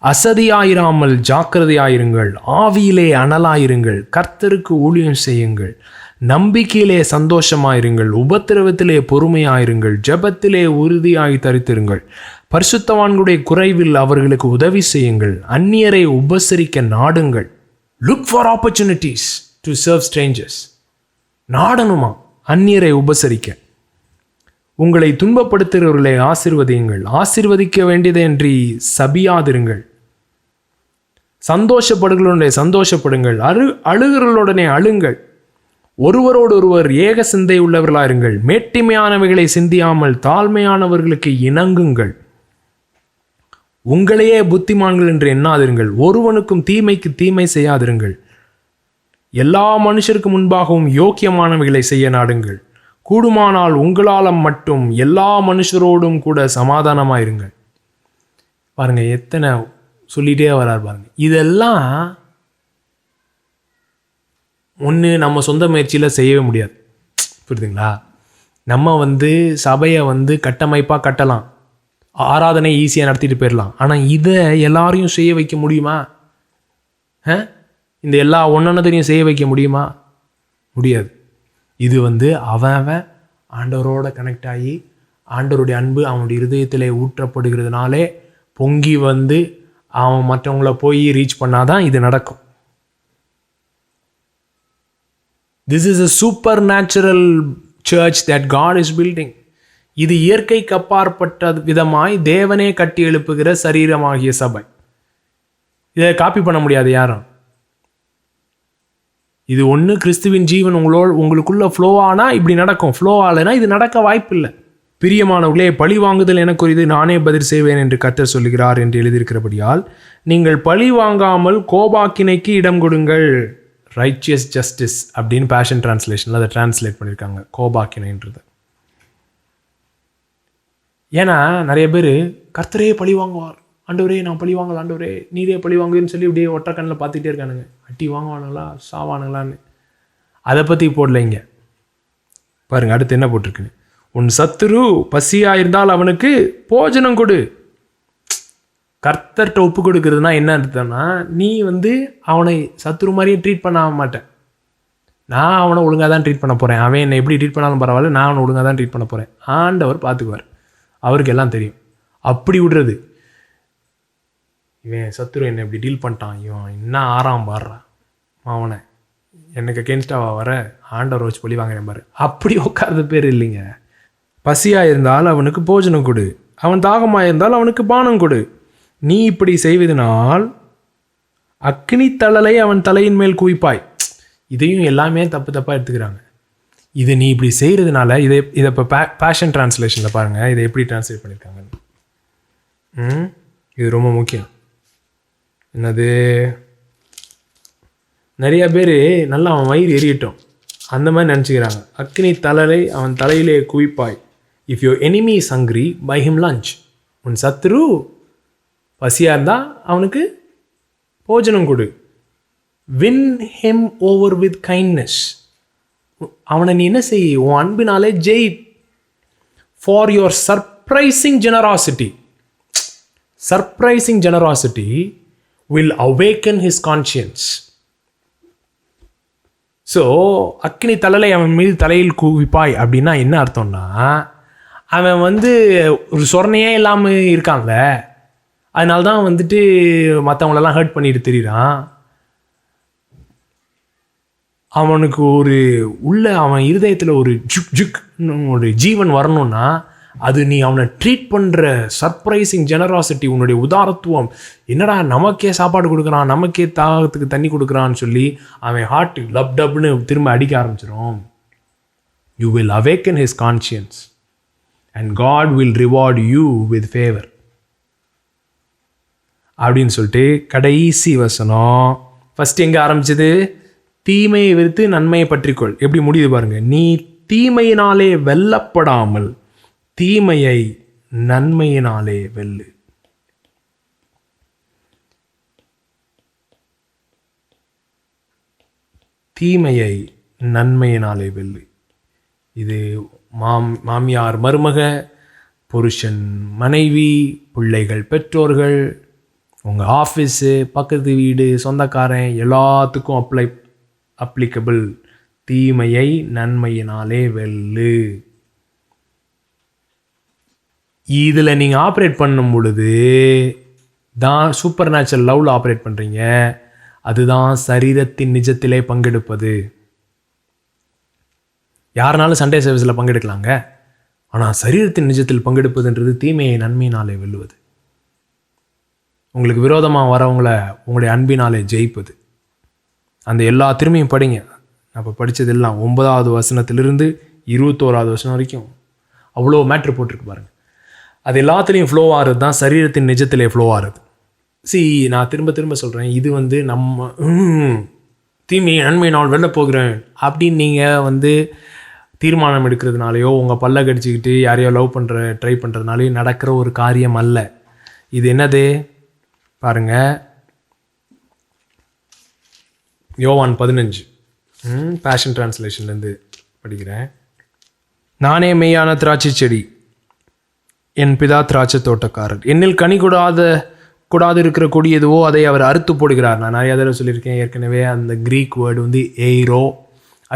அசதியாயிராமல் ஜாக்கிரதையாயிருங்கள். ஆவியிலே அனலாயிருங்கள். கர்த்தருக்கு ஊழியம் செய்யுங்கள். நம்பிக்கையிலே சந்தோஷமாயிருங்கள். உபத்திரவத்திலே பொறுமையாயிருங்கள். ஜெபத்திலே உறுதியாய் தரித்திருங்கள். பரிசுத்தவான்களுடைய குறைவில் அவர்களுக்கு உதவி செய்யுங்கள். அந்நியரை உபசரிக்க நாடுங்கள். Look for opportunities to serve strangers. நாடணுமா அந்நியரை உபசரிக்க. உங்களை துன்பப்படுத்துகிறவர்களை ஆசீர்வதியுங்கள். ஆசீர்வதிக்க வேண்டியதை என்று சபியாதிருங்கள். சந்தோஷப்படுகளுடனே சந்தோஷப்படுங்கள். அழுகிறவர்களுடனே அழுங்கள். ஒருவரோடு ஒருவர் ஏக சிந்தை உள்ளவர்களாயிருங்கள். மேட்டிமையானவைகளை சிந்தியாமல் தாழ்மையானவர்களுக்கு இணங்குங்கள். உங்களையே புத்திமான்கள் என்று எண்ணாதிருங்கள். ஒருவனுக்கும் தீமைக்கு தீமை செய்யாதிருங்கள். எல்லா மனுஷருக்கு முன்பாகவும் யோக்கியமானவைகளை செய்ய நாடுங்கள். கூடுமானால் உங்களால் மட்டும் எல்லா மனுஷரோடும் கூட சமாதானமாயிருங்கள். பாருங்க, எத்தனை சொல்லிட்டே வரார் பாருங்க. இதெல்லாம் ஒன்று நம்ம சொந்த முயற்சியில் செய்யவே முடியாது. புரியுதுங்களா? நம்ம வந்து சபையை வந்து கட்டமைப்பாக கட்டலாம், ஆராதனை ஈஸியாக நடத்திட்டு போயிடலாம். ஆனால் இதை எல்லாரையும் செய்ய வைக்க முடியுமா? இந்த எல்லா ஒன்றொன்னதையும் செய்ய வைக்க முடியுமா? முடியாது. இது வந்து அவன் ஆண்டவரோட கனெக்ட் ஆகி ஆண்டவருடைய அன்பு அவனுடைய இருதயத்தில் ஊற்றப்படுகிறதுனாலே பொங்கி வந்து அவன் மற்றவங்கள போய் ரீச் பண்ணாதான் இது நடக்கும். This is a supernatural church that God is building. இது இயற்கைக்கு அப்பாற்பட்ட விதமாய் தேவனே கட்டி எழுப்புகிற சரீரமாகிய சபை. இதை காப்பி பண்ண முடியாது யாரும். இது ஒன்று கிறிஸ்துவின் ஜீவன் உங்களுக்குள்ள ஃப்ளோ ஆனால் இப்படி நடக்கும். ஃப்ளோ ஆகலைன்னா இது நடக்க வாய்ப்பு இல்லை. பிரியமானவர்களே, பழி வாங்குதல் எனக்குரியது, நானே பதில் செய்வேன் என்று கர்த்தர் சொல்லுகிறார் என்று எழுதியிருக்கிறபடியால் நீங்கள் பழி வாங்காமல் கோபாக்கினைக்கு இடம் கொடுங்கள். ரைச்சியஸ் ஜஸ்டிஸ் அப்படின்னு பேஷன் டிரான்ஸ்லேஷனில் அதை டிரான்ஸ்லேட் பண்ணியிருக்காங்க, கோபாக்கினைன்றது. ஏன்னா நிறைய பேர் கர்த்தரே பழி வாங்குவார், ஆண்டவரே நான் பழி வாங்கலாம், ஆண்டவரே நீரே பழி வாங்குன்னு சொல்லி இப்படியே ஒற்றை கண்ணில் பார்த்துட்டே இருக்கானுங்க. அட்டி வாங்குவானுங்களா சாவானுங்களான்னு அதை பற்றி போடல இங்கே. பாருங்கள் அடுத்து என்ன போட்டிருக்குன்னு. உன் சத்துரு பசியாக இருந்தால் அவனுக்கு போஜனம் கொடு. கர்த்தர்கிட்ட ஒப்பு கொடுக்கறதுனா என்ன அர்த்தம்னா, நீ வந்து அவனை சத்துரு மாதிரியே ட்ரீட் பண்ண மாட்டேன். நான் அவனை ஒழுங்காக தான் ட்ரீட் பண்ண போகிறேன். அவன் என்னை எப்படி ட்ரீட் பண்ணாலும் பரவாயில்ல, நான் அவனை ஒழுங்காக தான் ட்ரீட் பண்ண போகிறேன். ஆண்டவர் பார்த்துக்குவார், அவருக்கு எல்லாம் தெரியும். அப்படி விடுறது. இவன் சத்துரு என்னை இப்படி டீல் பண்ணிட்டான், இவன் இன்னும் ஆறாம் பாடுறான், அவனை எனக்கு அகேன்ஸ்டாக வர ஆண்டவர் வச்சு பழி வாங்குறேன் பாரு, அப்படி உட்கார்றது பேர் இல்லைங்க. பசியாக இருந்தால் அவனுக்கு போஜனம் கொடு, அவன் தாகமாக இருந்தால் அவனுக்கு பானம் கொடு. நீ இப்படி செய்வதனால் அக்னி தழலை அவன் தலையின் மேல் குவிப்பாய். இதையும் எல்லாமே தப்பாக எடுத்துக்கிறாங்க. இதை நீ இப்படி செய்கிறதுனால இதை இப்போ பேஷன் டிரான்ஸ்லேஷனில் பாருங்கள் இதை எப்படி டிரான்ஸ்லேட் பண்ணியிருக்காங்க. இது ரொம்ப முக்கியம். என்னது, நிறைய பேர் நல்லா அவன் வயிறு எரியட்டும் அந்த மாதிரி நினச்சிக்கிறாங்க. அக்னி தழலை அவன் தலையிலே குவிப்பாய். If your enemy is hungry buy him lunch. உன் சத்துரு பசியாக இருந்தால் அவனுக்கு போஜனம் கொடு. Win him over with kindness. அவனை நீ என்ன செய், உன் அன்பினாலே ஜெய். For your surprising generosity. Surprising generosity will awaken his conscience. So அக்னி தழலை அவன் மீது தலையில் குவிப்பாய் அப்படின்னா என்ன அர்த்தம்னா, அவன் வந்து ஒரு சொரணையே இல்லாமல் இருக்கான்ல, அதனால தான் வந்துட்டு மற்றவங்களெல்லாம் ஹர்ட் பண்ணிட்டு தெரியுறான். அவனுக்கு ஒரு அவன் இருதயத்தில் ஒரு ஜுக் ஜுக் ஒரு ஜீவன் வரணும்னா அது நீ அவனை ட்ரீட் பண்ணுற சர்ப்ரைசிங் ஜெனராசிட்டி, உன்னுடைய உதாரத்துவம். என்னடா நமக்கே சாப்பாடு கொடுக்குறான், நமக்கே தாகத்துக்கு தண்ணி கொடுக்குறான்னு சொல்லி அவன் ஹார்ட் லப் டப்னு திரும்ப அடிக்க ஆரம்பிச்சிடும். You will awaken his conscience and God will reward you with favour அப்படின்னு சொல்லிட்டு கடைசி வசனம் ஃபஸ்ட்டு எங்கே ஆரம்பிச்சது, தீமையை வெறுத்து நன்மையை பற்றிக்கொள். எப்படி முடியுது பாருங்க, நீ தீமையினாலே வெல்லப்படாமல் தீமையை நன்மையினாலே வெல்லு. தீமையை நன்மையினாலே வெல்லு. இது மாமியார் மருமக, புருஷன் மனைவி, பிள்ளைகள் பெற்றோர்கள், உங்கள் ஆஃபீஸு, பக்கத்து வீடு, சொந்தக்காரன், எல்லாத்துக்கும் அப்ளிகபிள். தீமையை நன்மையினாலே வெல்லு. இதில் நீங்கள் ஆப்ரேட் பண்ணும் பொழுது தான் சூப்பர் நேச்சுரல் லவ்வில் ஆப்ரேட் பண்ணுறீங்க. அதுதான் சரீரத்தின் நிஜத்திலே பங்கெடுப்பது. யாருனாலும் சண்டே சர்வீஸில் பங்கெடுக்கலாங்க, ஆனால் சரீரத்தின் நிஜத்தில் பங்கெடுப்பதுன்றது தீமையை நன்மையினாலே வெல்லுவது. உங்களுக்கு விரோதமாக வரவங்கள உங்களுடைய அன்பினாலே ஜெயிப்பது. அந்த எல்லா திரும்பியும் படிங்க. அப்போ படித்தது எல்லாம் 9வது வசனத்திலிருந்து 21வது வசனம் வரைக்கும் அவ்வளோ மேட்ரு போட்டிருக்கு பாருங்கள். அது எல்லாத்துலேயும் ஃப்ளோ ஆகிறது தான் சரீரத்தின் நிஜத்திலே ஃப்ளோ ஆகிறது. நான் திரும்ப திரும்ப சொல்கிறேன், இது வந்து நம்ம தீமையை நன்மையினால் வெளில போகிறேன் அப்படின்னு நீங்கள் தீர்மானம் எடுக்கிறதுனாலையோ உங்கள் பல்ல கடிச்சிக்கிட்டு யாரையோ லவ் ட்ரை பண்ணுறதுனாலையோ நடக்கிற ஒரு காரியம் அல்ல. இது என்னது பாருங்க, யோவான் 15 பேஷன் டிரான்ஸ்லேஷன்லேருந்து படிக்கிறேன். நானே மெய்யான திராட்சை செடி, என் பிதா திராட்சை தோட்டக்காரர். என்னில் கனி கூடாது இருக்கிற கொடி எதுவோ அதை அவர் அறுத்து போடுகிறார். நான் நிறைய தடவை சொல்லியிருக்கேன் ஏற்கனவே. அந்த க்ரீக் வேர்டு வந்து எய்ரோ,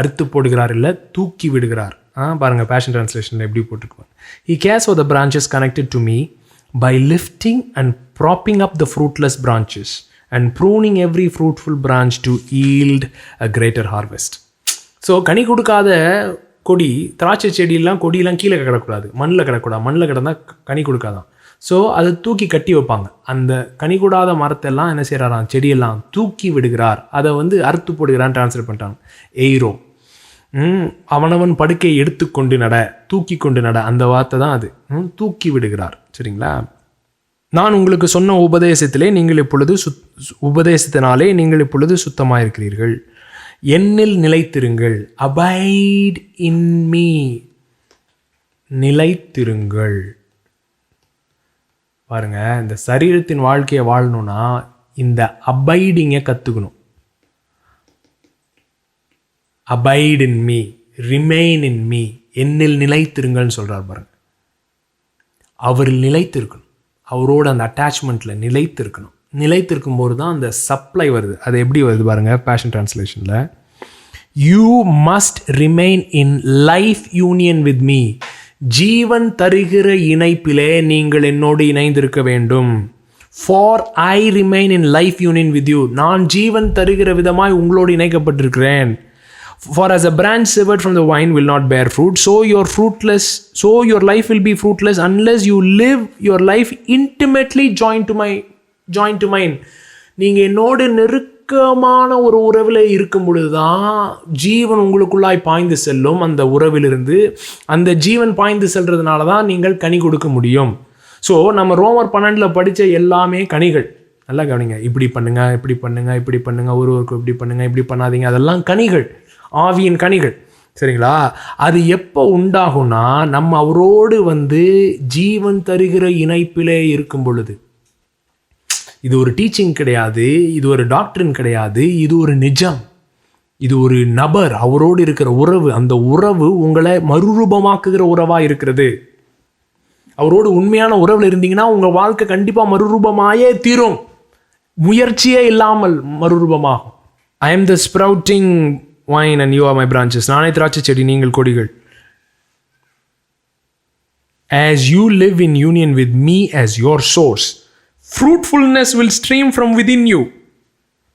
அறுத்து போடுகிறார் இல்லை, தூக்கி விடுகிறார். பாருங்கள் பேஷன் டிரான்ஸ்லேஷனில் எப்படி போட்டிருக்கோம். He cares for the branches connected to me by lifting and propping up the fruitless branches and pruning every fruitful branch to yield a greater harvest. So கனி கொடுக்காத கொடி, திராட்சை செடியெல்லாம் கொடியெல்லாம் கீழே கிடக்கூடாது, மண்ணில் கிடக்கூடாது. மண்ணில் கிடந்தால் கனி கொடுக்காதான். ஸோ அதை தூக்கி கட்டி வைப்பாங்க. அந்த கனி கூடாத மரத்தெல்லாம் என்ன செய்கிறாராம், செடியெல்லாம் தூக்கி விடுகிறார். அதை வந்து அறுத்து போடுகிறான்னு டிரான்ஸ்லேட் பண்ணிட்டாங்க. எய்ரோ, அவனவன் படுக்கையை எடுத்துக்கொண்டு நட, தூக்கி கொண்டு நட, அந்த வார்த்தை தான் அது. தூக்கி விடுகிறார். சரிங்களா? நான் உங்களுக்கு சொன்ன உபதேசத்தினாலே நீங்கள் இப்பொழுது சுத்தமாயிருக்கிறீர்கள். என்னில் நிலைத்திருங்கள். அபைட் இன் மீ, நிலைத்திருங்கள். பாருங்க, இந்த சரீரத்தின் வாழ்க்கையை வாழணும்னா இந்த அபைடிங்கை கற்றுக்கணும். Abide in me, remain in me, என்னில் நிலைத்திருங்கள்னு சொல்கிறார் பாருங்க. அவரில் நிலைத்திருக்கணும், அவரோட அந்த அட்டாச்மெண்ட்டில் நிலைத்திருக்கணும். நிலைத்திருக்கும் போது தான் அந்த சப்ளை வருது. அது எப்படி வருது பாருங்கள் பேஷன் டிரான்ஸ்லேஷனில். You must remain in life union with me. ஜீவன் தருகிற இணைப்பிலே நீங்கள் என்னோடு இணைந்திருக்க வேண்டும். For I remain in life union with you. நான் ஜீவன் தருகிற விதமாய் உங்களோடு இணைக்கப்பட்டிருக்கிறேன். For as a branch severed from the vine will not bear fruit, so your life will be fruitless unless you live your life intimately joined to mine. நீங்கள் என்னோடு நெருக்கமான ஒரு உறவில் இருக்கும் பொழுது தான் ஜீவன் உங்களுக்குள்ளாய் பாய்ந்து செல்லும். அந்த உறவிலிருந்து அந்த ஜீவன் பாய்ந்து செல்றதுனால தான் நீங்கள் கனி கொடுக்க முடியும். ஸோ நம்ம ரோமர் 12 படித்த எல்லாமே கனிகள். நல்லா கவனிங்க. இப்படி பண்ணுங்க, இப்படி பண்ணுங்க, இப்படி பண்ணுங்க, ஒருவருக்கு இப்படி பண்ணுங்க, இப்படி பண்ணாதீங்க, அதெல்லாம் கனிகள், ஆவியின் கனிகள். சரிங்களா? அது எப்போ உண்டாகும்னா நம்ம அவரோடு வந்து ஜீவன் தருகிற இணைப்பிலே இருக்கும் பொழுது. இது ஒரு டீச்சிங் கிடையாது, இது ஒரு டாக்டரின் கிடையாது, இது ஒரு நிஜம், இது ஒரு நபர், அவரோடு இருக்கிற உறவு. அந்த உறவு உங்களை மறுரூபமாக்குகிற உறவாக இருக்கிறது. அவரோடு உண்மையான உறவில் இருந்தீங்கன்னா உங்கள் வாழ்க்கை கண்டிப்பாக மறுரூபமாயே தீரும். முயற்சியே இல்லாமல் மறுரூபமாகும். I am the sprouting wine and you are my branches. நானே திராட்சை செடி, நீங்கள் கொடிகள். As you live in union with me as your source, fruitfulness will stream from within you.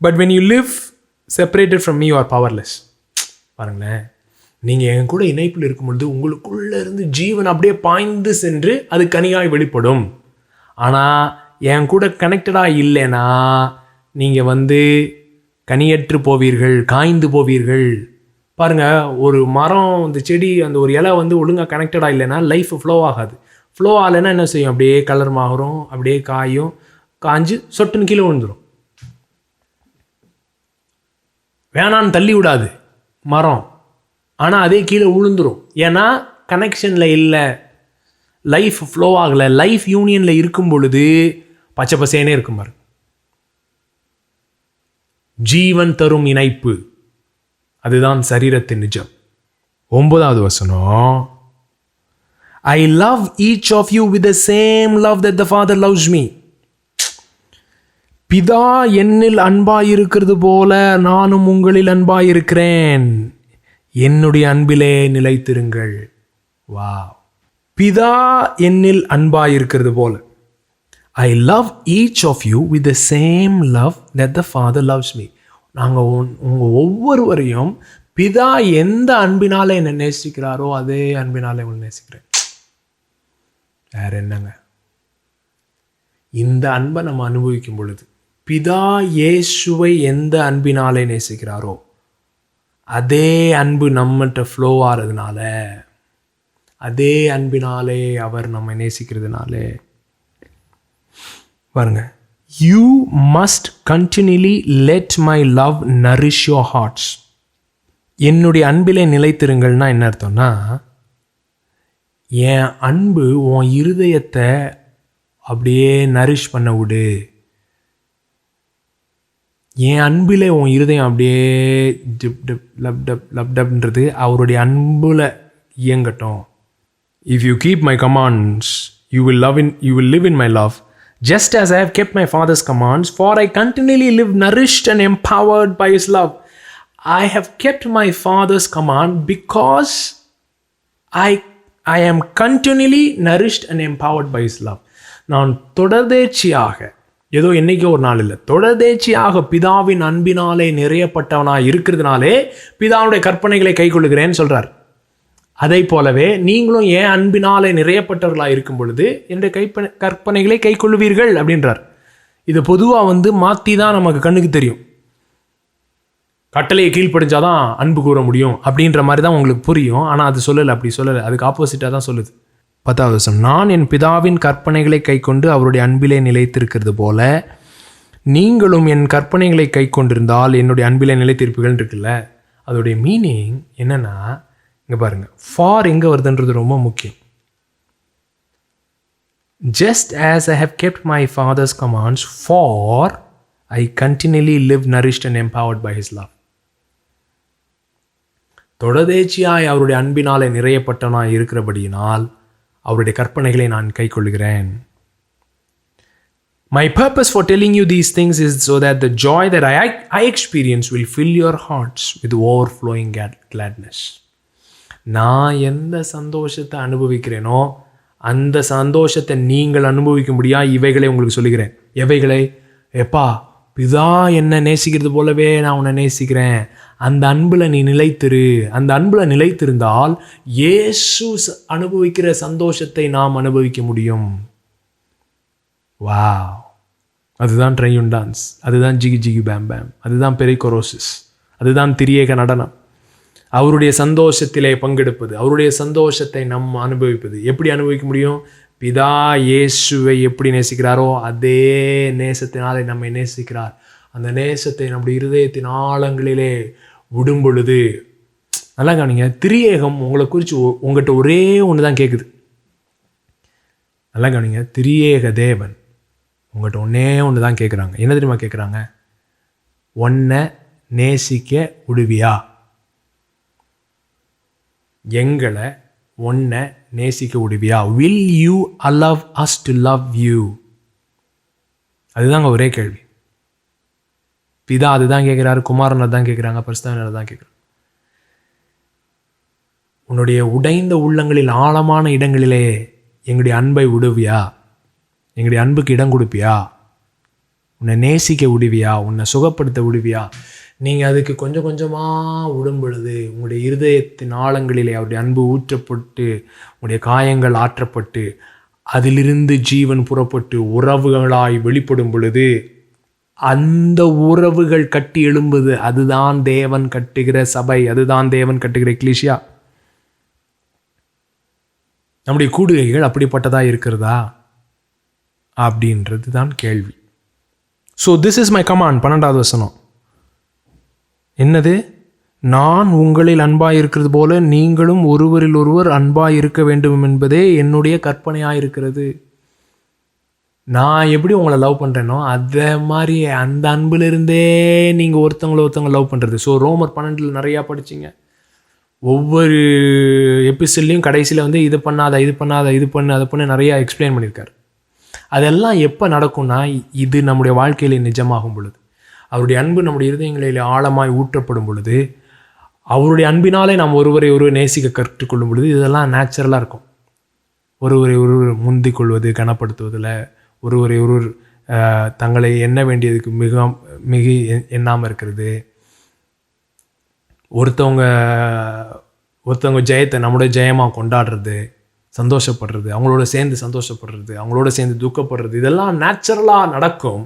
But when you live separated from me, you are powerless. பாருங்களேன், நீங்கள் என் கூட இணைப்பில் இருக்கும்பொழுது உங்களுக்குள்ளே இருந்து ஜீவன் அப்படியே பாய்ந்து சென்று அது கனியாய் வெளிப்படும். ஆனால் என் கூட கனெக்டடாக இல்லைன்னா நீங்கள் வந்து கனியற்று போவீர்கள், காய்ந்து போவீர்கள். பாருங்கள், ஒரு மரம், அந்த செடி, அந்த ஒரு இலை வந்து ஒழுங்காக கனெக்டடாக இல்லைன்னா லைஃப் ஃப்ளோ ஆகாது. ஃப்ளோ ஆகலைன்னா என்ன செய்யும்? அப்படியே கலர் மாறும், அப்படியே காயும், காஞ்சு சொட்டுன்னு கீழே விழுந்துடும். வேணான்னு தள்ளி விடாது மரம், ஆனால் அதே கீழே விழுந்துடும். ஏன்னா கனெக்ஷனில் இல்லை, லைஃப் ஃப்ளோ ஆகலை. லைஃப் யூனியனில் இருக்கும் பொழுது பச்சை பசேனே இருக்கும் பாரு. ஜீவன் தரும் இணைப்பு, அதுதான் சரீரத்தின் நிஜம். 9வது வசனம். I love each of you with the same love that the Father loves me. பிதா என்னில் அன்பாயிருக்கிறது போல நானும் உங்களில் அன்பாயிருக்கிறேன். என்னுடைய அன்பிலே நிலைத்திருங்கள். வாவ்! பிதா என்னில் அன்பாயிருக்கிறது போல. I love each of you with the same love that the Father loves me. நாங்கள் உங்கள் ஒவ்வொருவரையும் பிதா எந்த அன்பினால என்னை நேசிக்கிறாரோ அதே அன்பினால உங்களை நேசிக்கிறேன். வேற என்னங்க? இந்த அன்பை நம்ம அனுபவிக்கும் பொழுது, பிதா இயேசுவை எந்த அன்பினாலே நேசிக்கிறாரோ அதே அன்பு நம்மகிட்ட ஃப்ளோ ஆகிறதுனால, அதே அன்பினாலே அவர் நம்மை நேசிக்கிறதுனாலே, பாருங்க, you must continuously let my love nourish your hearts. என்னுடைய அன்பிலே நிலைத்திருங்கள்னா என்ன அர்த்தம்னா, என் அன்பு உன் இருதயத்தை அப்படியே நரிஷ் பண்ண விடு. என் அன்பில் உன் இருதயம் அப்படியே டிப் டிப் லப் டப் லப் டப்ன்றது அவருடைய அன்பில் இயங்கட்டும். If you keep my commands you will live in my love just as I have kept my Father's commands, for I continually live nourished and empowered by His love. I have kept my Father's command because I am continually nourished and empowered by His love. நான் தொடர்ந்தேச்சியாக, ஏதோ என்னைக்கோ ஒரு நாள் இல்லை, தொடர்ந்தேச்சியாக பிதாவின் அன்பினாலே நிறையப்பட்டவனாக இருக்கிறதுனாலே பிதாவுடைய கற்பனைகளை கை கொள்ளுகிறேன்னு சொல்கிறார். அதை போலவே நீங்களும் ஏன் அன்பினாலே நிறையப்பட்டவர்களாக இருக்கும் பொழுது என்னுடைய கற்பனைகளை கை கொள்ளுவீர்கள் அப்படின்றார். இது பொதுவாக மாற்றி தான் நமக்கு கண்ணுக்கு தெரியும். கட்டளையை கீழ்ப்படிஞ்சாதான் அன்பு கூற முடியும் அப்படின்ற மாதிரி தான் உங்களுக்கு புரியும். ஆனால் அது சொல்லலை, அப்படி சொல்லலை, அதுக்கு ஆப்போசிட்டாக தான் சொல்லுது. 10வது வசனம், நான் என் பிதாவின் கற்பனைகளை கை கொண்டு அவருடைய அன்பிலே நிலைத்திருக்கிறது போல நீங்களும் என் கற்பனைகளை கை கொண்டிருந்தால் என்னுடைய அன்பிலே நிலைத்திருப்பீர்கள் இருக்குல்ல. அதோடைய மீனிங் என்னன்னா, இங்கே பாருங்க, ஃபார் எங்கே வருதுன்றது ரொம்ப முக்கியம். Just as I have kept my Father's commands, for I continually live nourished and empowered by His love. தொடர்ந்தேச்சியாய் அவருடைய அன்பினாலே நிறையப்பட்டவனாய் இருக்கிறபடியினால் அவருடைய கற்பனைகளை நான் கை கொள்கிறேன். My purpose for telling you these things is so that the joy that I experience will fill your hearts with overflowing gladness. நான் எந்த சந்தோஷத்தை அனுபவிக்கிறேனோ அந்த சந்தோஷத்தை நீங்கள் அனுபவிக்கும்படியா இவைகளை உங்களுக்கு சொல்லுகிறேன். எவைகளை? எப்பா, பிதா என்னை நேசிக்கிறது போலவே நான் உன்னை நேசிக்கிறேன். அந்த அன்பில் நீ நிலைத்திரு. அந்த அன்பில் நிலைத்திருந்தால் இயேசு அனுபவிக்கிற சந்தோஷத்தை நாம் அனுபவிக்க முடியும். வாவ், அதுதான் ட்ரையூன் டான்ஸ், அதுதான் ஜிகி ஜிகி பேம் பேம், அதுதான் பெரிகோரோசிஸ், அதுதான் திரியேக நடனம். அவருடைய சந்தோஷத்திலே பங்கெடுப்பது, அவருடைய சந்தோஷத்தை நம்ம அனுபவிப்பது. எப்படி அனுபவிக்க முடியும்? பிதா இயேசுவை எப்படி நேசிக்கிறாரோ அதே நேசத்தினாலே நம்மை நேசிக்கிறார். அந்த நேசத்தை நம்முடைய இருதயத்தின் ஆழங்களிலே விடும் பொழுது, நல்லா கவனிங்க, திரியேகம் உங்களை குறித்து உங்கள்கிட்ட ஒரே ஒன்று தான் கேட்குது. நல்லா கவனிங்க, திரியேக தேவன் உங்கள்கிட்ட ஒன்று தான் கேட்குறாங்க. என்ன தெரியுமா கேட்குறாங்க? உன்னை நேசிக்க விடுவியா? எங்களை உன்னை நேசிக்க விடுவியா? Will you allow us to love you? அதுதாங்க ஒரே கேள்வி. பிதா அதுதான் கேட்குறாரு, குமாரன் அதுதான் கேட்குறாங்க, பரிசுத்தவான்கள் தான் கேட்குறாங்க. உன்னுடைய உடைந்த உள்ளங்களில் ஆழமான இடங்களிலே எங்களுடைய அன்பை விடுவியா? எங்களுடைய அன்புக்கு இடம் கொடுப்பியா? உன்னை நேசிக்க விடுவியா? உன்னை சுகப்படுத்த விடுவியா? நீங்கள் அதுக்கு கொஞ்சம் கொஞ்சமாக விடும் பொழுது உங்களுடைய இருதயத்தின் ஆழங்களிலே அவருடைய அன்பு ஊற்றப்பட்டு உங்களுடைய காயங்கள் ஆற்றப்பட்டு அதிலிருந்து ஜீவன் புறப்பட்டு உறவுகளாய் வெளிப்படும் பொழுது அந்த உறவுகள் கட்டி எழும்புது. அதுதான் தேவன் கட்டுகிற சபை, அதுதான் தேவன் கட்டுகிற எக்லீசியா. நம்முடைய கூடுகைகள் அப்படிப்பட்டதாக இருக்கிறதா அப்படின்றது தான் கேள்வி. So this is my command. 12வது வசனம் என்னது? நான் உங்களில் அன்பாய் இருக்கிறது போல நீங்களும் ஒருவரில் ஒருவர் அன்பாய் இருக்க வேண்டும் என்பதே என்னுடைய கற்பனையாக இருக்கிறது. நான் எப்படி உங்களை லவ் பண்ணுறேனோ அதே மாதிரி அந்த அன்பிலிருந்தே நீங்கள் ஒருத்தவங்க லவ் பண்ணுறது. ஸோ ரோமர் 12 நிறையா படிச்சிங்க. ஒவ்வொரு எபிசோட்லேயும் கடைசியில் இது பண்ணாத, இது பண்ணாத, இது பண்ணு, அதை பண்ணு நிறையா எக்ஸ்பிளைன் பண்ணியிருக்காரு. அதெல்லாம் எப்போ நடக்கும்னா இது நம்முடைய வாழ்க்கையில் நிஜமாகும் பொழுது, அவருடைய அன்பு நம்முடைய இருதயங்களில் ஆழமாய் ஊற்றப்படும் பொழுது, அவருடைய அன்பினாலே நாம் ஒருவரை ஒருவர் நேசிக்க கற்றுக்கொள்ளும் பொழுது இதெல்லாம் நேச்சுரலாக இருக்கும். ஒருவரை ஒருவர் முந்திக் கொள்வது, கனப்படுத்துவதில், ஒருவரை ஒருவர் தங்களை எண்ண வேண்டியதுக்கு மிக எண்ணாமல் இருக்கிறது, ஒருத்தவங்க ஜெயத்தை நம்முடைய ஜெயமாக கொண்டாடுறது, சந்தோஷப்படுறது, அவங்களோட சேர்ந்து சந்தோஷப்படுறது, அவங்களோட சேர்ந்து துக்கப்படுறது, இதெல்லாம் நேச்சுரலாக நடக்கும்.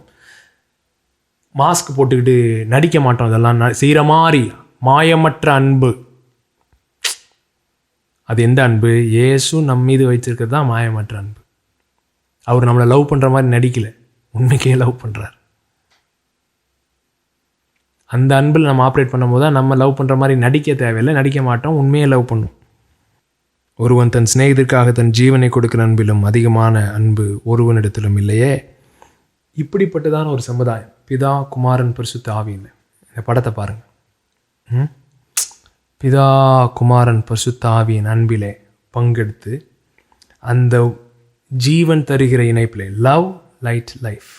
மாஸ்க் போட்டுக்கிட்டு நடிக்க மாட்டோம். இதெல்லாம் செய்கிற மாதிரி மாயமற்ற அன்பு. அது எந்த அன்பு? இயேசு நம் மீது வைத்திருக்கிறது தான் மாயமற்ற அன்பு. அவர் நம்மளை லவ் பண்ணுற மாதிரி நடிக்கலை, உண்மைக்கே லவ் பண்ணுறார். அந்த அன்பில் நம்ம ஆப்ரேட் பண்ணும்போது தான் நம்ம லவ் பண்ணுற மாதிரி நடிக்க தேவையில்லை, நடிக்க மாட்டோம், உண்மையே லவ் பண்ணும். ஒருவன் தன் சிநேகிதற்காக தன் ஜீவனை கொடுக்கிற அன்பிலும் அதிகமான அன்பு ஒருவனிடத்திலும் இல்லையே. இப்படிப்பட்டதான ஒரு சமுதாயம். பிதா குமாரன் பரிசுத்த ஆவின்னு. இந்த படத்தை பாருங்கள். பிதா குமாரன் பரிசுத்த ஆவியின் அன்பிலே பங்கெடுத்து அந்த ஜீவன் தருகிற இணைப்பிலே லவ் லைட் லைஃப்.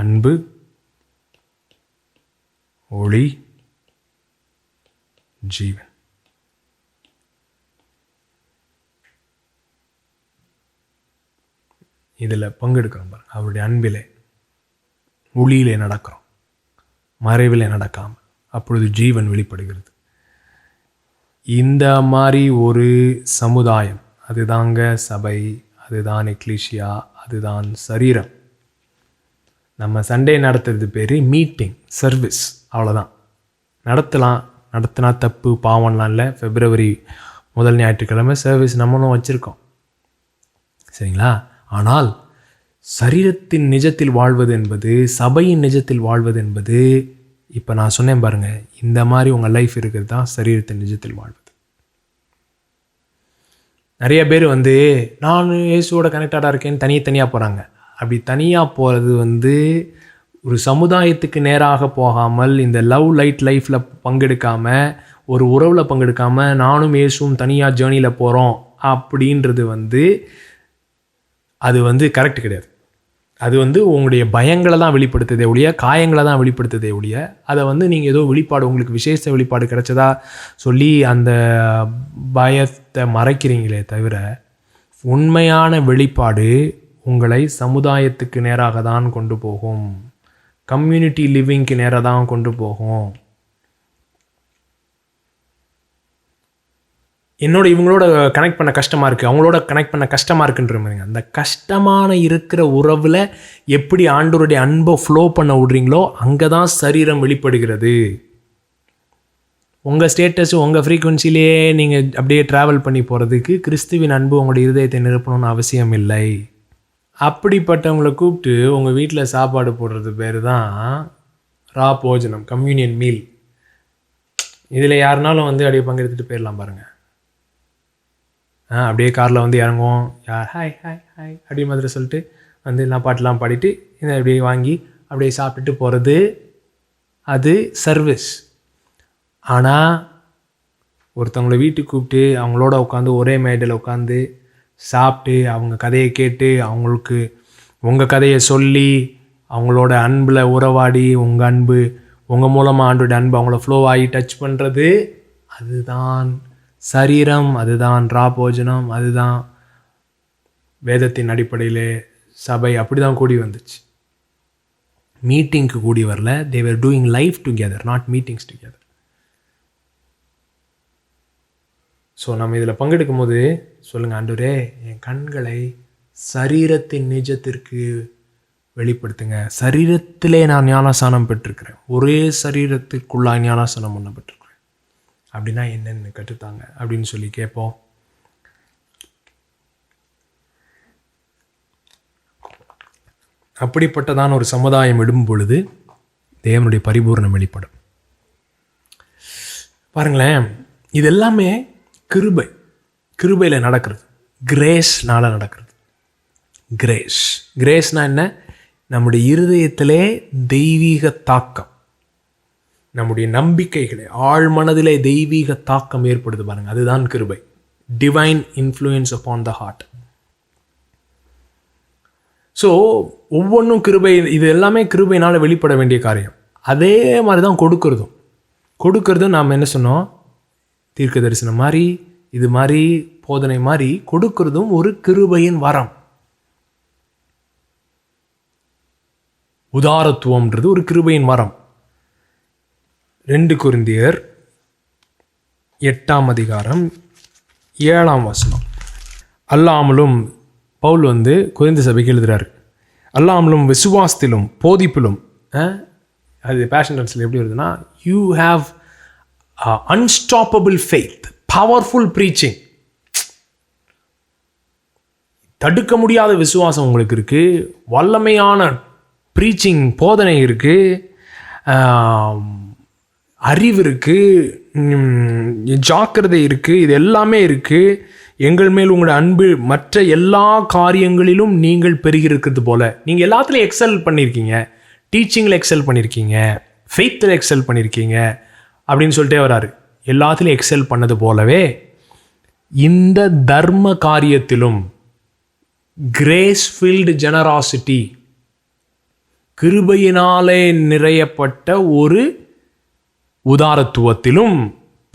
அன்பு, ஒளி, ஜீவன். இதில் பங்கெடுக்கிறோம் பாருங்க. அவருடைய அன்பிலே ஒளியிலே நடக்கிறோம், மறைவிலே நடக்காமல். அப்பொழுது ஜீவன் வெளிப்படுகிறது. இந்த மாதிரி ஒரு சமுதாயம், அதுதாங்க சபை, அதுதான் எக்லீசியா, அதுதான் சரீரம். நம்ம சண்டே நடத்துறது பேர் மீட்டிங், சர்வீஸ், அவ்வளோதான். நடத்தினா தப்பு பாவம்லாம் இல்லை. February 1 ஞாயிற்றுக்கிழமை சர்வீஸ் நம்மளும் வச்சுருக்கோம், சரிங்களா? ஆனால் சரீரத்தின் நிஜத்தில் வாழ்வது என்பது, சபையின் நிஜத்தில் வாழ்வது என்பது, இப்போ நான் சொன்னேன் பாருங்கள், இந்த மாதிரி உங்கள் லைஃப் இருக்கிறது தான் சரீரத்தின் நிஜத்தில் வாழ்வது. நிறைய பேர் நான் இயேசுவோட கனெக்டடாக இருக்கேன்னு தனியாக போகிறாங்க. அப்படி தனியாக போகிறது ஒரு சமுதாயத்துக்கு நேராக போகாமல், இந்த லவ் லைட் லைஃப்பில் பங்கெடுக்காமல், ஒரு உறவில் பங்கெடுக்காமல், நானும் இயேசுவும் தனியாக ஜேர்னியில் போகிறோம் அப்படின்றது அது கரெக்ட் கிடையாது. அது உங்களுடைய பயங்களை தான் வெளிப்படுத்துதே ஒழிய, காயங்களை தான் வெளிப்படுத்துதே ஒழிய, அதை நீங்கள் ஏதோ வெளிப்பாடு, உங்களுக்கு விசேஷ வெளிப்பாடு கிடைச்சதா சொல்லி அந்த பயத்தை மறைக்கிறீங்களே தவிர, உண்மையான வெளிப்பாடு உங்களை சமுதாயத்துக்கு நேராக தான் கொண்டு போகும், கம்யூனிட்டி லிவிங்க்கு நேராக தான் கொண்டு போகும். இவங்களோட கனெக்ட் பண்ண கஷ்டமாக இருக்குது, அவங்களோட கனெக்ட் பண்ண கஷ்டமாக இருக்குன்ற மாதிரிங்க. அந்த கஷ்டமான இருக்கிற உறவில் எப்படி ஆண்டவருடைய அன்பை ஃப்ளோ பண்ண விட்றீங்களோ அங்கே தான் சரீரம் வெளிப்படுகிறது. உங்கள் ஸ்டேட்டஸ், உங்கள் ஃப்ரீக்குவன்சிலேயே நீங்கள் அப்படியே ட்ராவல் பண்ணி போகிறதுக்கு கிறிஸ்துவின் அன்பு உங்களுடைய இருதயத்தை நிரப்பணும்னு அவசியம் இல்லை. அப்படிப்பட்டவங்களை கூப்பிட்டு உங்கள் வீட்டில் சாப்பாடு போடுறது பேர் தான் ரா போஜனம், கம்யூனியன் மீல். இதில் யாருனாலும் அப்படியே பங்கெடுத்துட்டு போயிடலாம் பாருங்கள். அப்படியே காரில் இறங்குவோம், யார் ஹாய் ஹாய் ஹாய் அப்படி மாதிரி சொல்லிட்டு எல்லாம் பாட்டெலாம் பாடிட்டு இதை அப்படியே வாங்கி அப்படியே சாப்பிட்டுட்டு போகிறது, அது சர்வீஸ். ஆனால் ஒருத்தவங்களை வீட்டுக்கு கூப்பிட்டு அவங்களோட உட்காந்து ஒரே மேடையில் உட்காந்து சாப்பிட்டு அவங்க கதையை கேட்டு அவங்களுக்கு உங்கள் கதையை சொல்லி அவங்களோட அன்பில் உறவாடி, உங்கள் அன்பு உங்கள் மூலமாக ஆண்டோட அன்பு அவங்கள ஃப்ளோ ஆகி டச் பண்ணுறது, அதுதான் சரீரம், அதுதான் ரா போஜனம், அதுதான் வேதத்தின் அடிப்படையில் சபை அப்படி தான் கூடி வந்துச்சு. மீட்டிங்க்கு கூடி வரல, they were doing life together, not meetings together. So நம்ம இதில் பங்கெடுக்கும் போது சொல்லுங்கள், ஆண்டவரே என் கண்களை சரீரத்தின் நிஜத்திற்கு வெளிப்படுத்துங்க. சரீரத்திலே நான் ஞானஸ்நானம் பெற்றிருக்கிறேன், ஒரே சரீரத்திற்குள்ளாக ஞானஸ்நானம் ஒன்று பெற்றிருக்கிறேன், அப்படின்னா என்னென்னு கற்றுத்தாங்க அப்படின்னு சொல்லி கேட்போம். அப்படிப்பட்டதான ஒரு சமுதாயம் விடும் பொழுது தேவனுடைய பரிபூர்ணம் வெளிப்படும். பாருங்களேன், இது எல்லாமே கிருபையில் நடக்கிறது, கிரேஸ்னால் நடக்கிறது. கிரேஸ்னால் என்ன? நம்முடைய இருதயத்திலே தெய்வீக தாக்கம், நம்முடைய நம்பிக்கைகளை ஆழ்மனதிலே தெய்வீக தாக்கம் ஏற்படுது பாருங்கள், அதுதான் கிருபை. Divine influence upon the heart. So ஒவ்வொன்றும் கிருபை, இது எல்லாமே கிருபையினால் வெளிப்பட வேண்டிய காரியம். அதே மாதிரி தான் கொடுக்கறதும் நாம் என்ன சொன்னோம், தீர்க்க தரிசனம் மாதிரி, இது மாதிரி போதனை மாதிரி கொடுக்கறதும் ஒரு கிருபையின் வரம். உதாரத்துவம்ன்றது ஒரு கிருபையின் வரம். 2 கொரிந்தியர் 8:7 அல்லாமலும் பவுல் கொரிந்து சபைக்கு எழுதுகிறார், அல்லாமலும் விசுவாசத்திலும் போதிப்பிலும், அது பேஷன் டென்ஸில் எப்படி வருதுன்னா, you have unstoppable faith, powerful preaching. தடுக்க முடியாத விசுவாசம் உங்களுக்கு இருக்குது, வல்லமையான ப்ரீச்சிங் போதனை இருக்குது, அறிவு இருக்குது, ஜாக்கிரதை இருக்குது, இது எல்லாமே இருக்குது. எங்கள் மேல் உங்களோட அன்பு மற்ற எல்லா காரியங்களிலும் நீங்கள் பெருகியிருக்கிறது போல. நீங்கள் எல்லாத்துலேயும் எக்ஸல் பண்ணியிருக்கீங்க, டீச்சிங்கில் எக்ஸல் பண்ணியிருக்கீங்க, ஃபெய்த்தில் எக்ஸல் பண்ணியிருக்கீங்க அப்படின்னு சொல்லிட்டே வராரு. எல்லாத்துலேயும் எக்ஸல் பண்ணது போலவே இந்த தர்ம காரியத்திலும் கிரேஸ் ஃபில்டு ஜெனராசிட்டி, கிருபையினாலே நிறையப்பட்ட ஒரு உதாரத்துவத்திலும்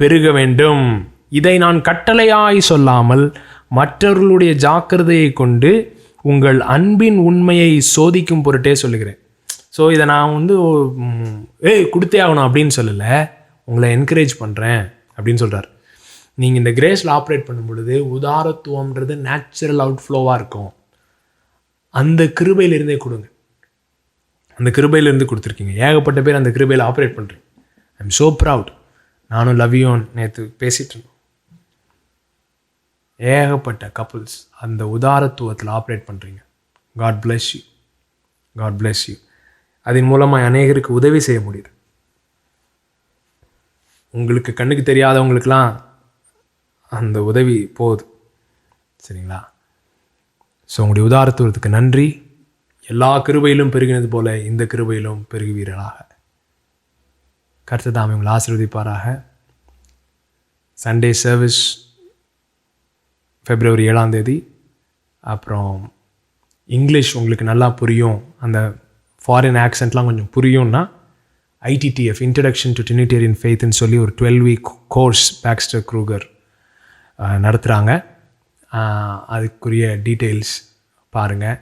பெருக வேண்டும். இதை நான் கட்டளையாய் சொல்லாமல் மற்றவர்களுடைய ஜாக்கிரதையை கொண்டு உங்கள் அன்பின் உண்மையை சோதிக்கும் பொருட்டே சொல்லுகிறேன். ஸோ இதை நான் வந்து கொடுத்தே ஆகணும் அப்படின்னு சொல்லலை, உங்களை என்கரேஜ் பண்ணுறேன் அப்படின்னு சொல்கிறார். நீங்கள் இந்த கிரேஸில் ஆப்ரேட் பண்ணும் பொழுது உதாரத்துவம்ன்றது நேச்சுரல் அவுட்ஃப்ளோவாக இருக்கும். அந்த கிருபையிலிருந்தே கொடுங்க. அந்த கிருபையிலேருந்து கொடுத்துருக்கீங்க. ஏகப்பட்ட பேர் அந்த கிருபையில் ஆப்ரேட் பண்ணுறீங்க. I am so proud. நானும் லவ்யூன் நேற்று பேசிகிட்டு இருந்தோம். ஏகப்பட்ட கப்புள்ஸ் அந்த உதாரத்துவத்தில் ஆப்ரேட் பண்ணுறீங்க. God bless you, God bless you. அதன் மூலமாக அநேகருக்கு உதவி செய்ய முடியுது. உங்களுக்கு கண்ணுக்கு தெரியாதவங்களுக்கெல்லாம் அந்த உதவி போகுது. சரிங்களா? ஸோ உங்களுடைய உதாரத்துவத்துக்கு நன்றி. எல்லா கிருபையிலும் பெருகினது போல இந்த கிருபையிலும் பெருகுவீர்களாக. கர்த்தர் தாமே உங்களை ஆசீர்வதிப்பாராக. Sunday service February 7. அப்புறம் இங்கிலீஷ் உங்களுக்கு நல்லா புரியும், அந்த ஃபாரின் ஆக்சென்ட்லாம் கொஞ்சம் புரியும்னா ITTF இன்ட்ரடக்ஷன் டு ட்ரினிட்டேரியன் ஃபெய்த்னு சொல்லி ஒரு 12-week கோர்ஸ் பாக்ஸ்டர் க்ரூகர் நடத்துகிறாங்க. அதுக்குரிய டீட்டெயில்ஸ் பாருங்கள்,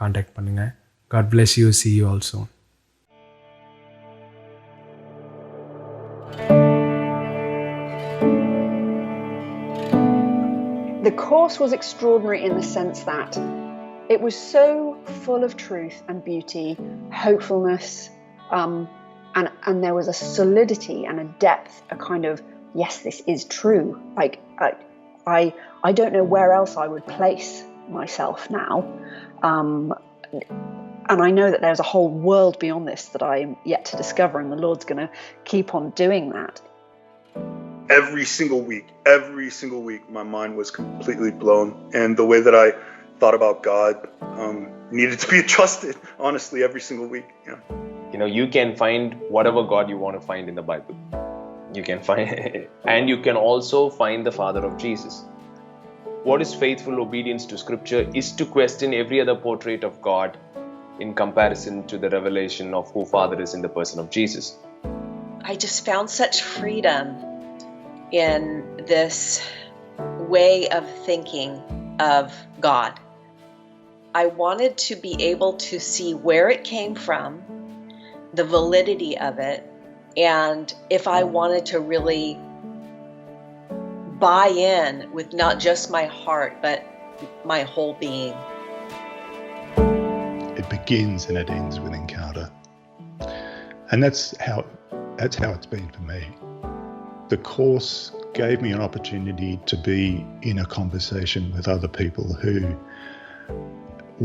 காண்டாக்ட் பண்ணுங்கள். God bless you. See you all soon. The course was extraordinary in the sense that it was so full of truth and beauty, hopefulness, and there was a solidity and a depth, a kind of, yes, this is true. Like I don't know where else I would place myself now, and I know that there's a whole world beyond this that I'm yet to discover, and the Lord's going to keep on doing that. Every single week, my mind was completely blown, and the way that I thought about God needed to be trusted. Honestly, every single week. You can find whatever God you want to find in the Bible. You can find, and you can also find the Father of Jesus. What is faithful obedience to Scripture is to question every other portrait of God in comparison to the revelation of who Father is in the person of Jesus. I just found such freedom in this way of thinking of God. I wanted to be able to see where it came from, the validity of it, and if I wanted to really buy in with not just my heart but my whole being. It begins and it ends with encounter, and that's how it's been for me. The course gave me an opportunity to be in a conversation with other people who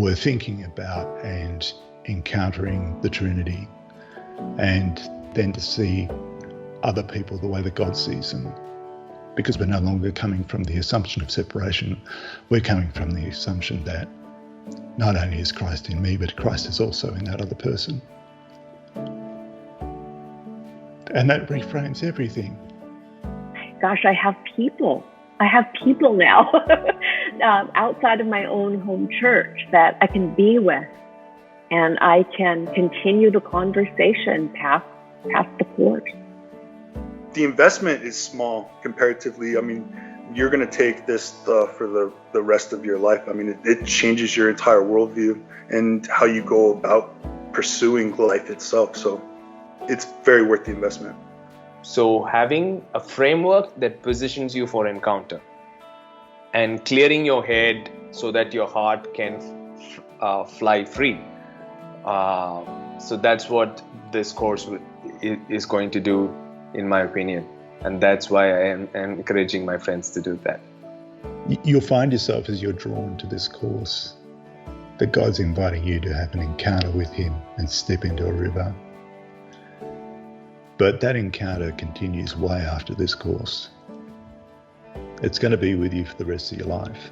were thinking about and encountering the Trinity, and then to see other people the way that God sees them. Because we're no longer coming from the assumption of separation, we're coming from the assumption that not only is Christ in me, but Christ is also in that other person. And that reframes everything. Gosh, I have people now outside of my own home church that I can be with, and I can continue the conversation past the course. The investment is small comparatively. I mean, you're going to take this for the rest of your life. I mean, it changes your entire worldview and how you go about pursuing life itself. So it's very worth the investment. So having a framework that positions you for encounter and clearing your head so that your heart can fly free. So that's what this course is going to do, in my opinion. And that's why I am encouraging my friends to do that. You'll find yourself as you're drawn to this course that God's inviting you to have an encounter with Him and step into a river. But that encounter continues way after this course. It's going to be with you for the rest of your life.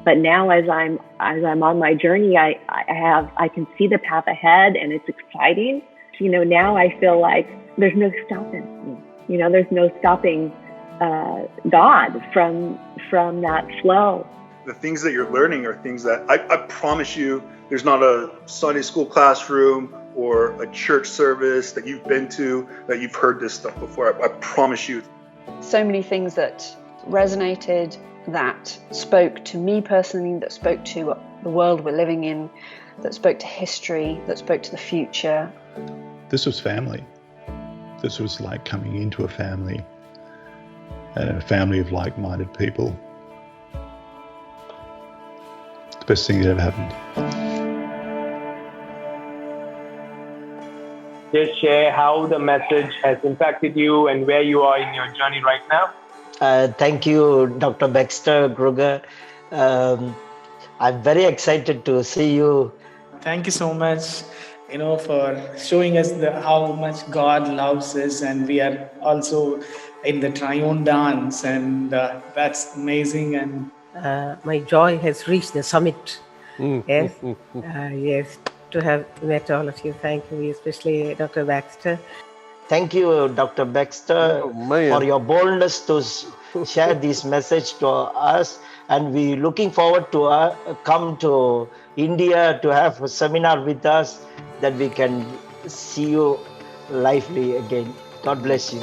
But now as I'm on my journey, I can see the path ahead, and it's exciting. You know, now I feel like there's no stopping me. You know, there's no stopping God from that flow. The things that you're learning are things that I promise you, there's not a Sunday school classroom or a church service that you've been to that you've heard this stuff before. I promise you. So many things that resonated, that spoke to me personally, that spoke to the world we're living in, that spoke to history, that spoke to the future. This was family. This was like coming into a family, and a family of like-minded people. The best thing that ever happened. Just share how the message has impacted you and where you are in your journey right now. Thank you, Dr. Baxter Kruger. I'm very excited to see you. Thank you so much, for showing us how much God loves us, and we are also in the triune dance, and that's amazing. And my joy has reached the summit. Yes, yes. To have met all of you, thank you, especially Dr. Baxter. Thank you, Dr. Baxter, for your boldness to share this message to us. And we looking forward to come to India to have a seminar with us, that we can see you lively again. God bless you.